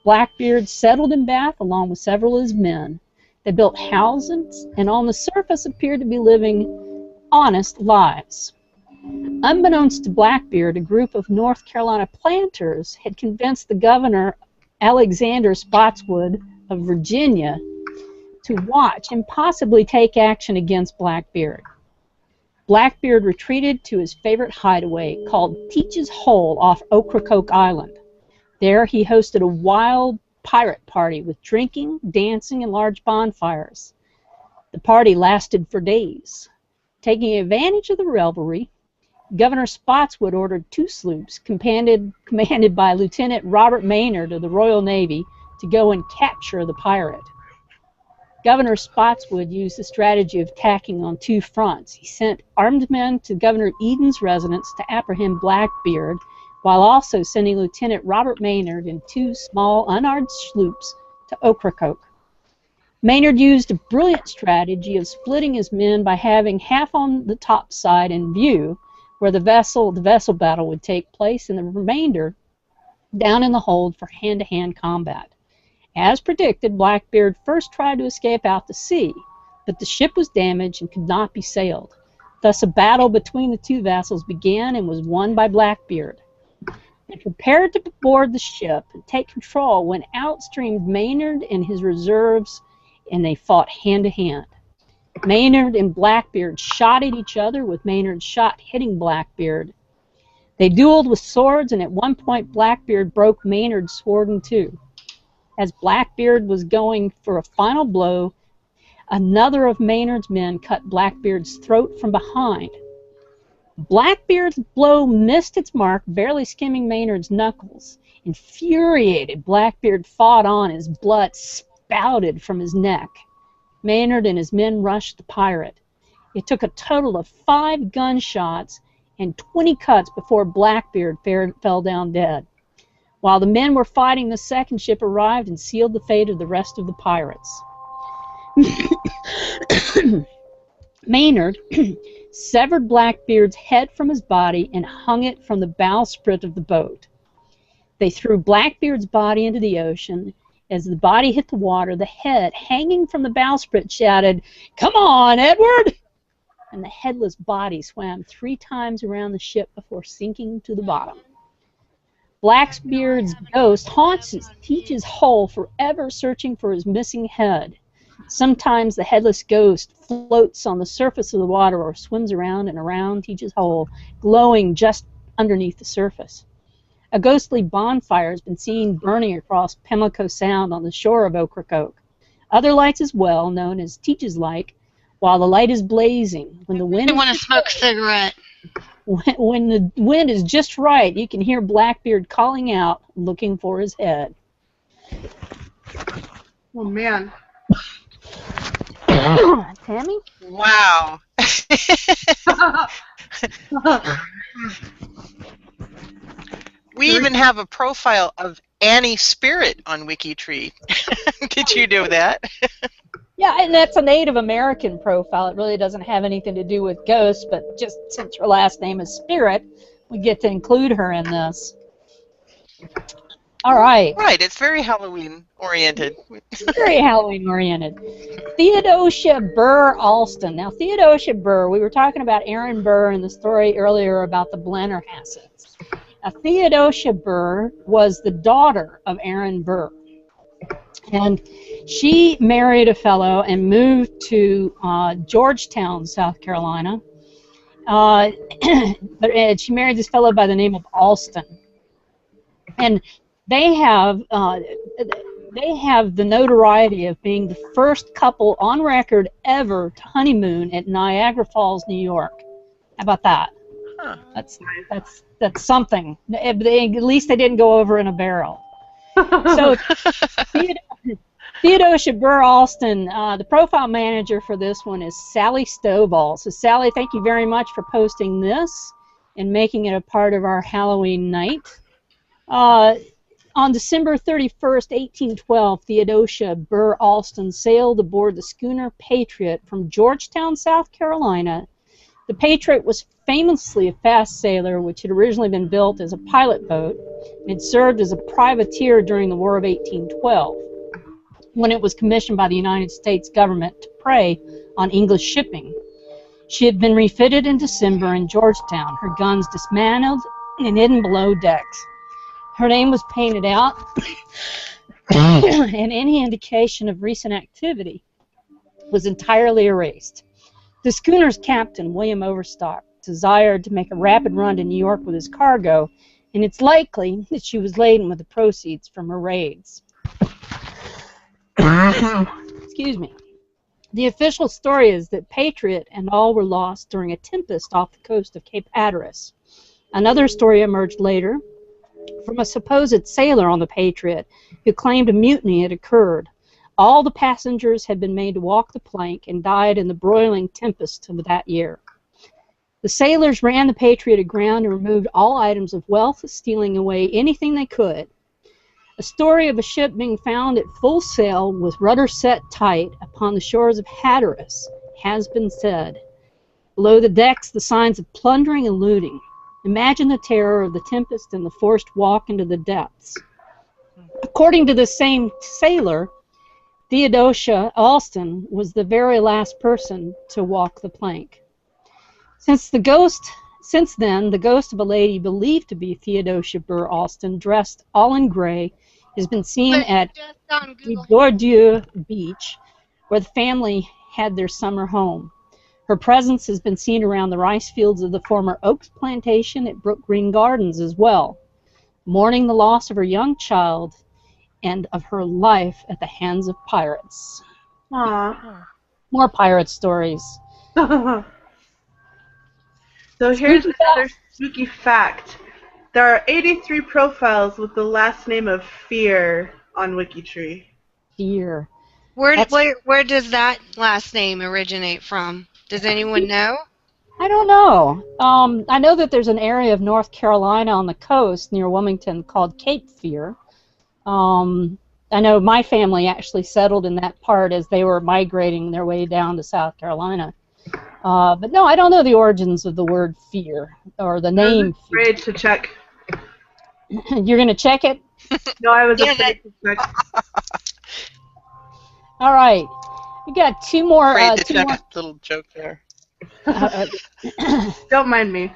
Blackbeard settled in Bath along with several of his men. They built houses and on the surface appeared to be living honest lives. Unbeknownst to Blackbeard, a group of North Carolina planters had convinced the governor, Alexander Spotswood of Virginia, to watch and possibly take action against Blackbeard. Blackbeard retreated to his favorite hideaway called Teach's Hole off Ocracoke Island. There he hosted a wild pirate party with drinking, dancing, and large bonfires. The party lasted for days. Taking advantage of the revelry, Governor Spotswood ordered 2 sloops commanded by Lieutenant Robert Maynard of the Royal Navy to go and capture the pirate. Governor Spotswood used the strategy of attacking on 2 fronts. He sent armed men to Governor Eden's residence to apprehend Blackbeard, while also sending Lieutenant Robert Maynard and 2 small unarmed sloops to Ocracoke. Maynard used a brilliant strategy of splitting his men by having half on the top side in view, where the vessel battle would take place, and the remainder down in the hold for hand-to-hand combat. As predicted, Blackbeard first tried to escape out to sea, but the ship was damaged and could not be sailed. Thus a battle between the 2 vessels began and was won by Blackbeard. They prepared to board the ship and take control when out streamed Maynard and his reserves, and they fought hand to hand. Maynard and Blackbeard shot at each other, with Maynard's shot hitting Blackbeard. They dueled with swords, and at one point Blackbeard broke Maynard's sword in two. As Blackbeard was going for a final blow, another of Maynard's men cut Blackbeard's throat from behind. Blackbeard's blow missed its mark, barely skimming Maynard's knuckles. Infuriated, Blackbeard fought on as blood spouted from his neck. Maynard and his men rushed the pirate. It took a total of 5 gunshots and 20 cuts before Blackbeard fell down dead. While the men were fighting, the second ship arrived and sealed the fate of the rest of the pirates. Maynard severed Blackbeard's head from his body and hung it from the bowsprit of the boat. They threw Blackbeard's body into the ocean. As the body hit the water, the head, hanging from the bowsprit, shouted, "Come on, Edward!" And the headless body swam 3 times around the ship before sinking to the bottom. Blackbeard's ghost haunts Teach's hull, forever searching for his missing head. Sometimes the headless ghost floats on the surface of the water or swims around and around Teach's hull, glowing just underneath the surface. A ghostly bonfire has been seen burning across Pimlico Sound on the shore of Ocracoke. Other lights as well, known as Teach's Light, while the light is blazing. When the wind I want to smoke a cigarette. when the wind is just right, you can hear Blackbeard calling out, looking for his head. Oh, man. Tammy? Wow. We even have a profile of Annie Spirit on WikiTree. Did you know that? Yeah, and that's a Native American profile. It really doesn't have anything to do with ghosts, but just since her last name is Spirit, we get to include her in this. All right. Right, it's very Halloween-oriented. Very Halloween-oriented. Theodosia Burr Alston. Now, Theodosia Burr, we were talking about Aaron Burr in the story earlier about the Blennerhassetts. Now, Theodosia Burr was the daughter of Aaron Burr. And she married a fellow and moved to Georgetown, South Carolina. But she married this fellow by the name of Alston. And they have the notoriety of being the first couple on record ever to honeymoon at Niagara Falls, New York. How about that? Huh. That's something. At least they didn't go over in a barrel. So Theodosia Burr Alston, the profile manager for this one is Sally Stovall. So Sally, thank you very much for posting this and making it a part of our Halloween night. On December 31st, 1812, Theodosia Burr Alston sailed aboard the schooner Patriot from Georgetown, South Carolina. The Patriot was famously a fast sailor, which had originally been built as a pilot boat, and had served as a privateer during the War of 1812, when it was commissioned by the United States government to prey on English shipping. She had been refitted in December in Georgetown, her guns dismantled and hidden below decks. Her name was painted out, and any indication of recent activity was entirely erased. The schooner's captain, William Overstock, desired to make a rapid run to New York with his cargo, and it's likely that she was laden with the proceeds from her raids. Excuse me. The official story is that Patriot and all were lost during a tempest off the coast of Cape Hatteras. Another story emerged later from a supposed sailor on the Patriot who claimed a mutiny had occurred. All the passengers had been made to walk the plank and died in the broiling tempest of that year. The sailors ran the Patriot aground and removed all items of wealth, stealing away anything they could. A story of a ship being found at full sail with rudder set tight upon the shores of Hatteras has been said. Below the decks, the signs of plundering and looting. Imagine the terror of the tempest and the forced walk into the depths. According to the same sailor, Theodosia Alston was the very last person to walk the plank. Since the ghost Since then, the ghost of a lady believed to be Theodosia Burr Alston, dressed all in gray, has been seen at Dordieu Beach, where the family had their summer home. Her presence has been seen around the rice fields of the former Oaks Plantation at Brook Green Gardens as well, mourning the loss of her young child and of her life at the hands of pirates. Aww. More pirate stories. So here's another spooky fact. There are 83 profiles with the last name of Fear on WikiTree. Fear. Where does that last name originate from? Does anyone know? I don't know. I know that there's an area of North Carolina on the coast near Wilmington called Cape Fear. I know my family actually settled in that part as they were migrating their way down to South Carolina. But no, I don't know the origins of the word fear or the name. I was afraid to check. You're going to check it? No, I was afraid to check. All right. We got two more. Little joke there. Don't mind me.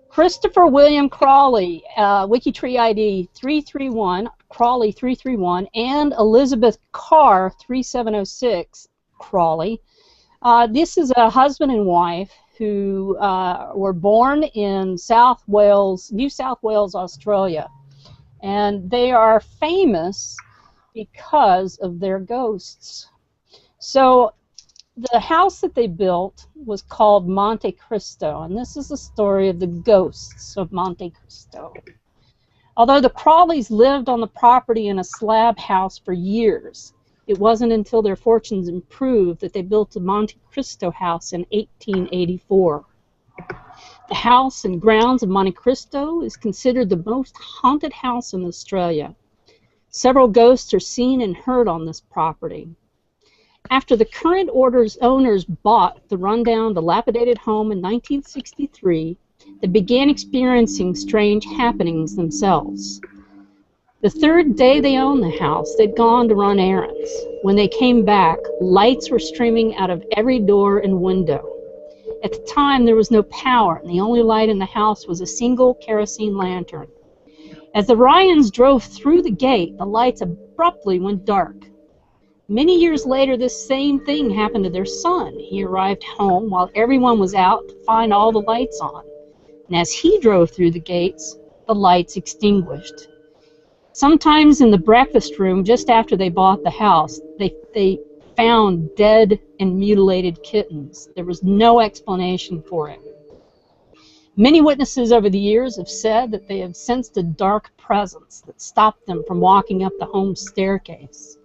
Christopher William Crawley, WikiTree ID 331, Crawley 331, and Elizabeth Carr 3706, Crawley. This is a husband and wife who were born in New South Wales, Australia. And they are famous because of their ghosts. So the house that they built was called Monte Cristo, and this is the story of the ghosts of Monte Cristo. Although the Crawleys lived on the property in a slab house for years, it wasn't until their fortunes improved that they built the Monte Cristo house in 1884. The house and grounds of Monte Cristo is considered the most haunted house in Australia. Several ghosts are seen and heard on this property. After the current owners bought the rundown, dilapidated home in 1963, they began experiencing strange happenings themselves. The third day they owned the house, they'd gone to run errands. When they came back, lights were streaming out of every door and window. At the time, there was no power, and the only light in the house was a single kerosene lantern. As the Ryans drove through the gate, the lights abruptly went dark. Many years later, this same thing happened to their son. He arrived home while everyone was out to find all the lights on. And as he drove through the gates, the lights extinguished. Sometimes in the breakfast room, just after they bought the house, they found dead and mutilated kittens. There was no explanation for it. Many witnesses over the years have said that they have sensed a dark presence that stopped them from walking up the home staircase.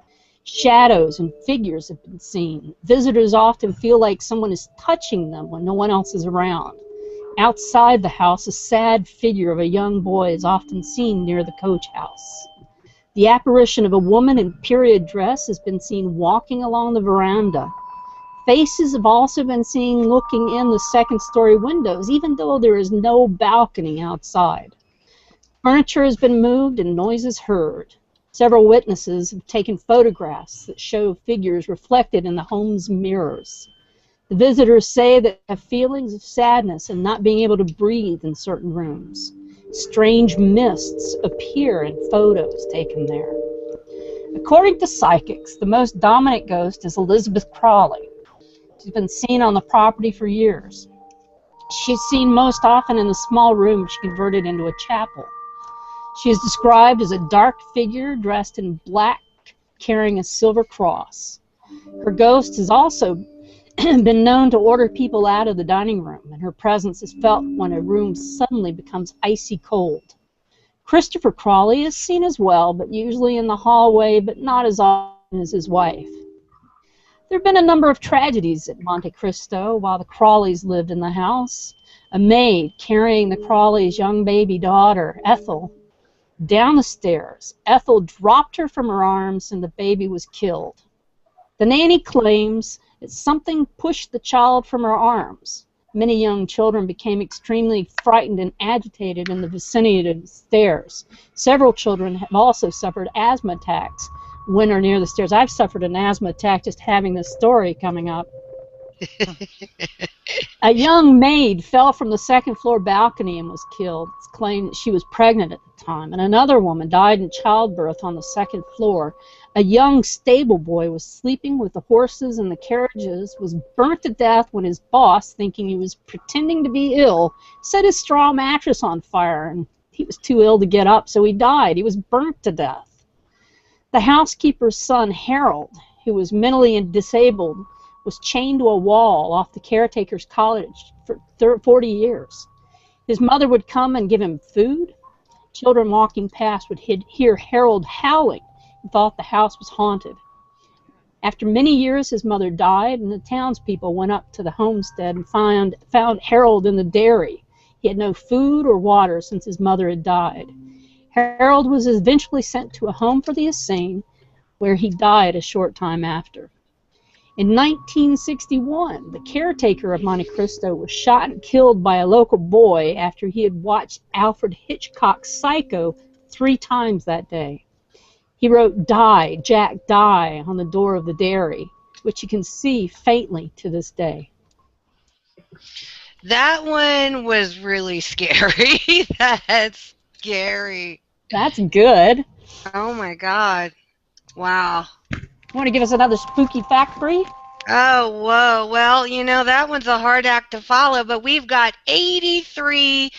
Shadows and figures have been seen. Visitors often feel like someone is touching them when no one else is around. Outside the house, a sad figure of a young boy is often seen near the coach house. The apparition of a woman in period dress has been seen walking along the veranda. Faces have also been seen looking in the second-story windows, even though there is no balcony outside. Furniture has been moved and noises heard. Several witnesses have taken photographs that show figures reflected in the home's mirrors. The visitors say that they have feelings of sadness and not being able to breathe in certain rooms. Strange mists appear in photos taken there. According to psychics, the most dominant ghost is Elizabeth Crawley. She's been seen on the property for years. She's seen most often in the small room she converted into a chapel. She is described as a dark figure dressed in black, carrying a silver cross. Her ghost has also been known to order people out of the dining room, and her presence is felt when a room suddenly becomes icy cold. Christopher Crawley is seen as well, but usually in the hallway, but not as often as his wife. There have been a number of tragedies at Monte Cristo while the Crawleys lived in the house. A maid carrying the Crawleys' young baby daughter, Ethel, down the stairs. Ethel dropped her from her arms and the baby was killed. The nanny claims that something pushed the child from her arms. Many young children became extremely frightened and agitated in the vicinity of the stairs. Several children have also suffered asthma attacks when or near the stairs. I've suffered an asthma attack just having this story coming up. A young maid fell from the second-floor balcony and was killed. It's claimed that she was pregnant at the time. And another woman died in childbirth on the second floor. A young stable boy was sleeping with the horses and the carriages, was burnt to death when his boss, thinking he was pretending to be ill, set his straw mattress on fire, and he was too ill to get up, so he died. He was burnt to death. The housekeeper's son, Harold, who was mentally disabled, was chained to a wall off the caretaker's cottage for 40 years. His mother would come and give him food. Children walking past would hear Harold howling and thought the house was haunted. After many years, his mother died, and the townspeople went up to the homestead and found Harold in the dairy. He had no food or water since his mother had died. Harold was eventually sent to a home for the insane, where he died a short time after. In 1961, the caretaker of Monte Cristo was shot and killed by a local boy after he had watched Alfred Hitchcock's Psycho 3 times that day. He wrote "Die, Jack, die" on the door of the dairy, which you can see faintly to this day. That one was really scary. That's scary. That's good. Oh my God. Wow. Want to give us another spooky fact, Bree? Oh, whoa. Well, you know, that one's a hard act to follow, but we've got 83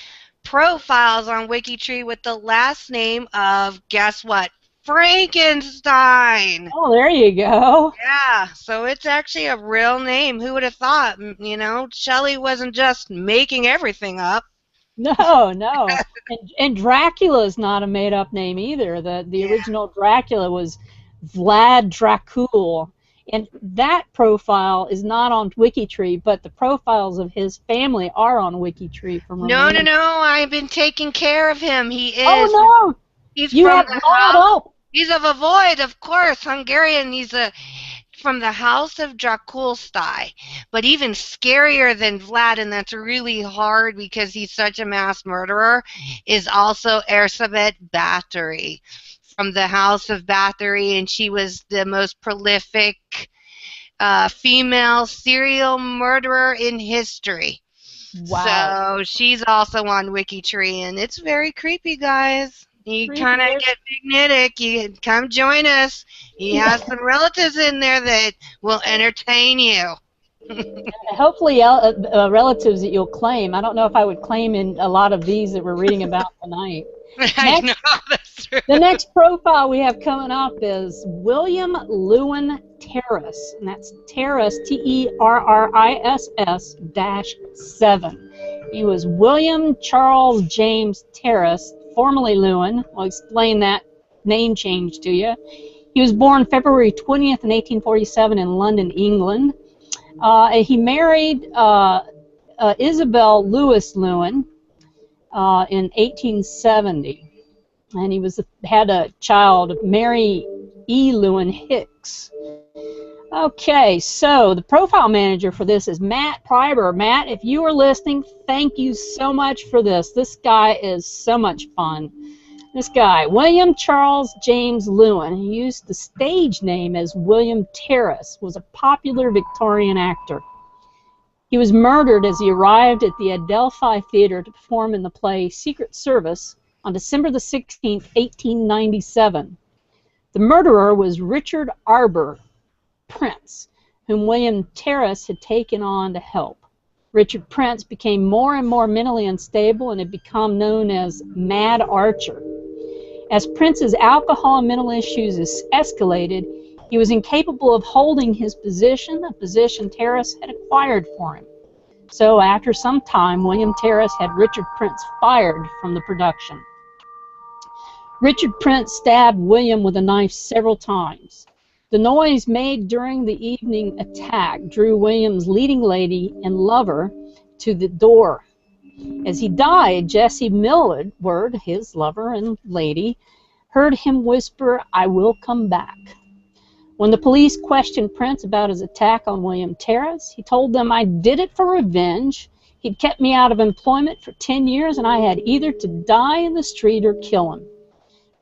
profiles on WikiTree with the last name of, guess what? Frankenstein. Oh, there you go. Yeah, so it's actually a real name. Who would have thought? You know, Shelley wasn't just making everything up. No, no. And Dracula's not a made-up name either. The original Dracula was Vlad Dracul, and that profile is not on WikiTree, but the profiles of his family are on WikiTree from Romania. No, I've been taking care of him. He is. Oh no! He's You from have the brought house. up. He's of a void, of course, Hungarian. He's from the house of Draculstai, but even scarier than Vlad, and that's really hard because he's such a mass murderer, is also Erzsébet Báthory from the house of Báthory, and she was the most prolific female serial murderer in history. Wow. So she's also on WikiTree, and it's very creepy, guys. You kind of get magnetic. You come join us. He has some relatives in there that will entertain you. Hopefully relatives that you'll claim. I don't know if I would claim in a lot of these that we're reading about tonight. I know, that's true. The next profile we have coming up is William Lewin Terrace, and that's Terrace, Terriss-7. He was William Charles James Terrace, formerly Lewin. I'll explain that name change to you. He was born February 20th in 1847 in London, England. He married Isabel Lewis Lewin in 1870, and he had a child, Mary E. Lewin Hicks. Okay, so the profile manager for this is Matt Pryber. Matt, if you are listening, thank you so much for this. This guy is so much fun. This guy, William Charles James Lewin, he used the stage name as William Terrace, was a popular Victorian actor. He was murdered as he arrived at the Adelphi Theatre to perform in the play Secret Service on December the 16th, 1897. The murderer was Richard Arbor Prince, whom William Terrace had taken on to help. Richard Prince became more and more mentally unstable and had become known as Mad Archer. As Prince's alcohol and mental issues escalated, he was incapable of holding his position, a position Terrace had acquired for him. So after some time, William Terrace had Richard Prince fired from the production. Richard Prince stabbed William with a knife several times. The noise made during the evening attack drew William's leading lady and lover to the door. As he died, Jessie Millward, his lover and lady, heard him whisper, "I will come back." When the police questioned Prince about his attack on William Terrace, he told them, "I did it for revenge. He'd kept me out of employment for 10 years, and I had either to die in the street or kill him."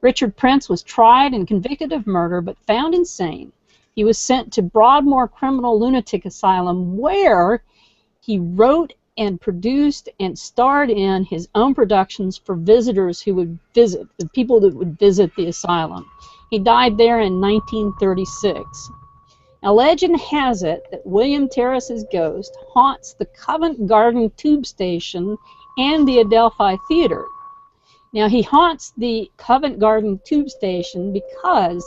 Richard Prince was tried and convicted of murder, but found insane. He was sent to Broadmoor Criminal Lunatic Asylum, where he wrote and produced and starred in his own productions for visitors who would visit, the people that would visit the asylum. He died there in 1936. Now, legend has it that William Terrace's ghost haunts the Covent Garden Tube Station and the Adelphi Theater. Now, he haunts the Covent Garden Tube Station because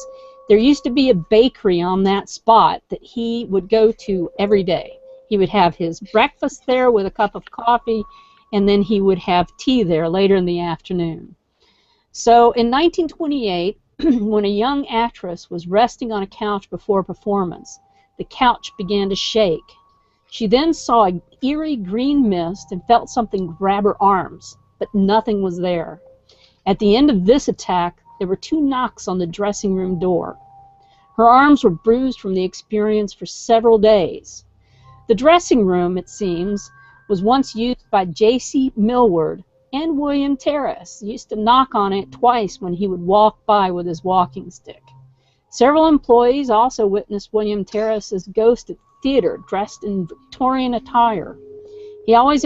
there used to be a bakery on that spot that he would go to every day. He would have his breakfast there with a cup of coffee, and then he would have tea there later in the afternoon. So in 1928, when a young actress was resting on a couch before a performance, the couch began to shake. She then saw an eerie green mist and felt something grab her arms, but nothing was there. At the end of this attack, there were 2 knocks on the dressing room door. Her arms were bruised from the experience for several days. The dressing room, it seems, was once used by J.C. Millward and William Terrace. He used to knock on it twice when he would walk by with his walking stick. Several employees also witnessed William Terrace's ghost at the theater, dressed in Victorian attire. He always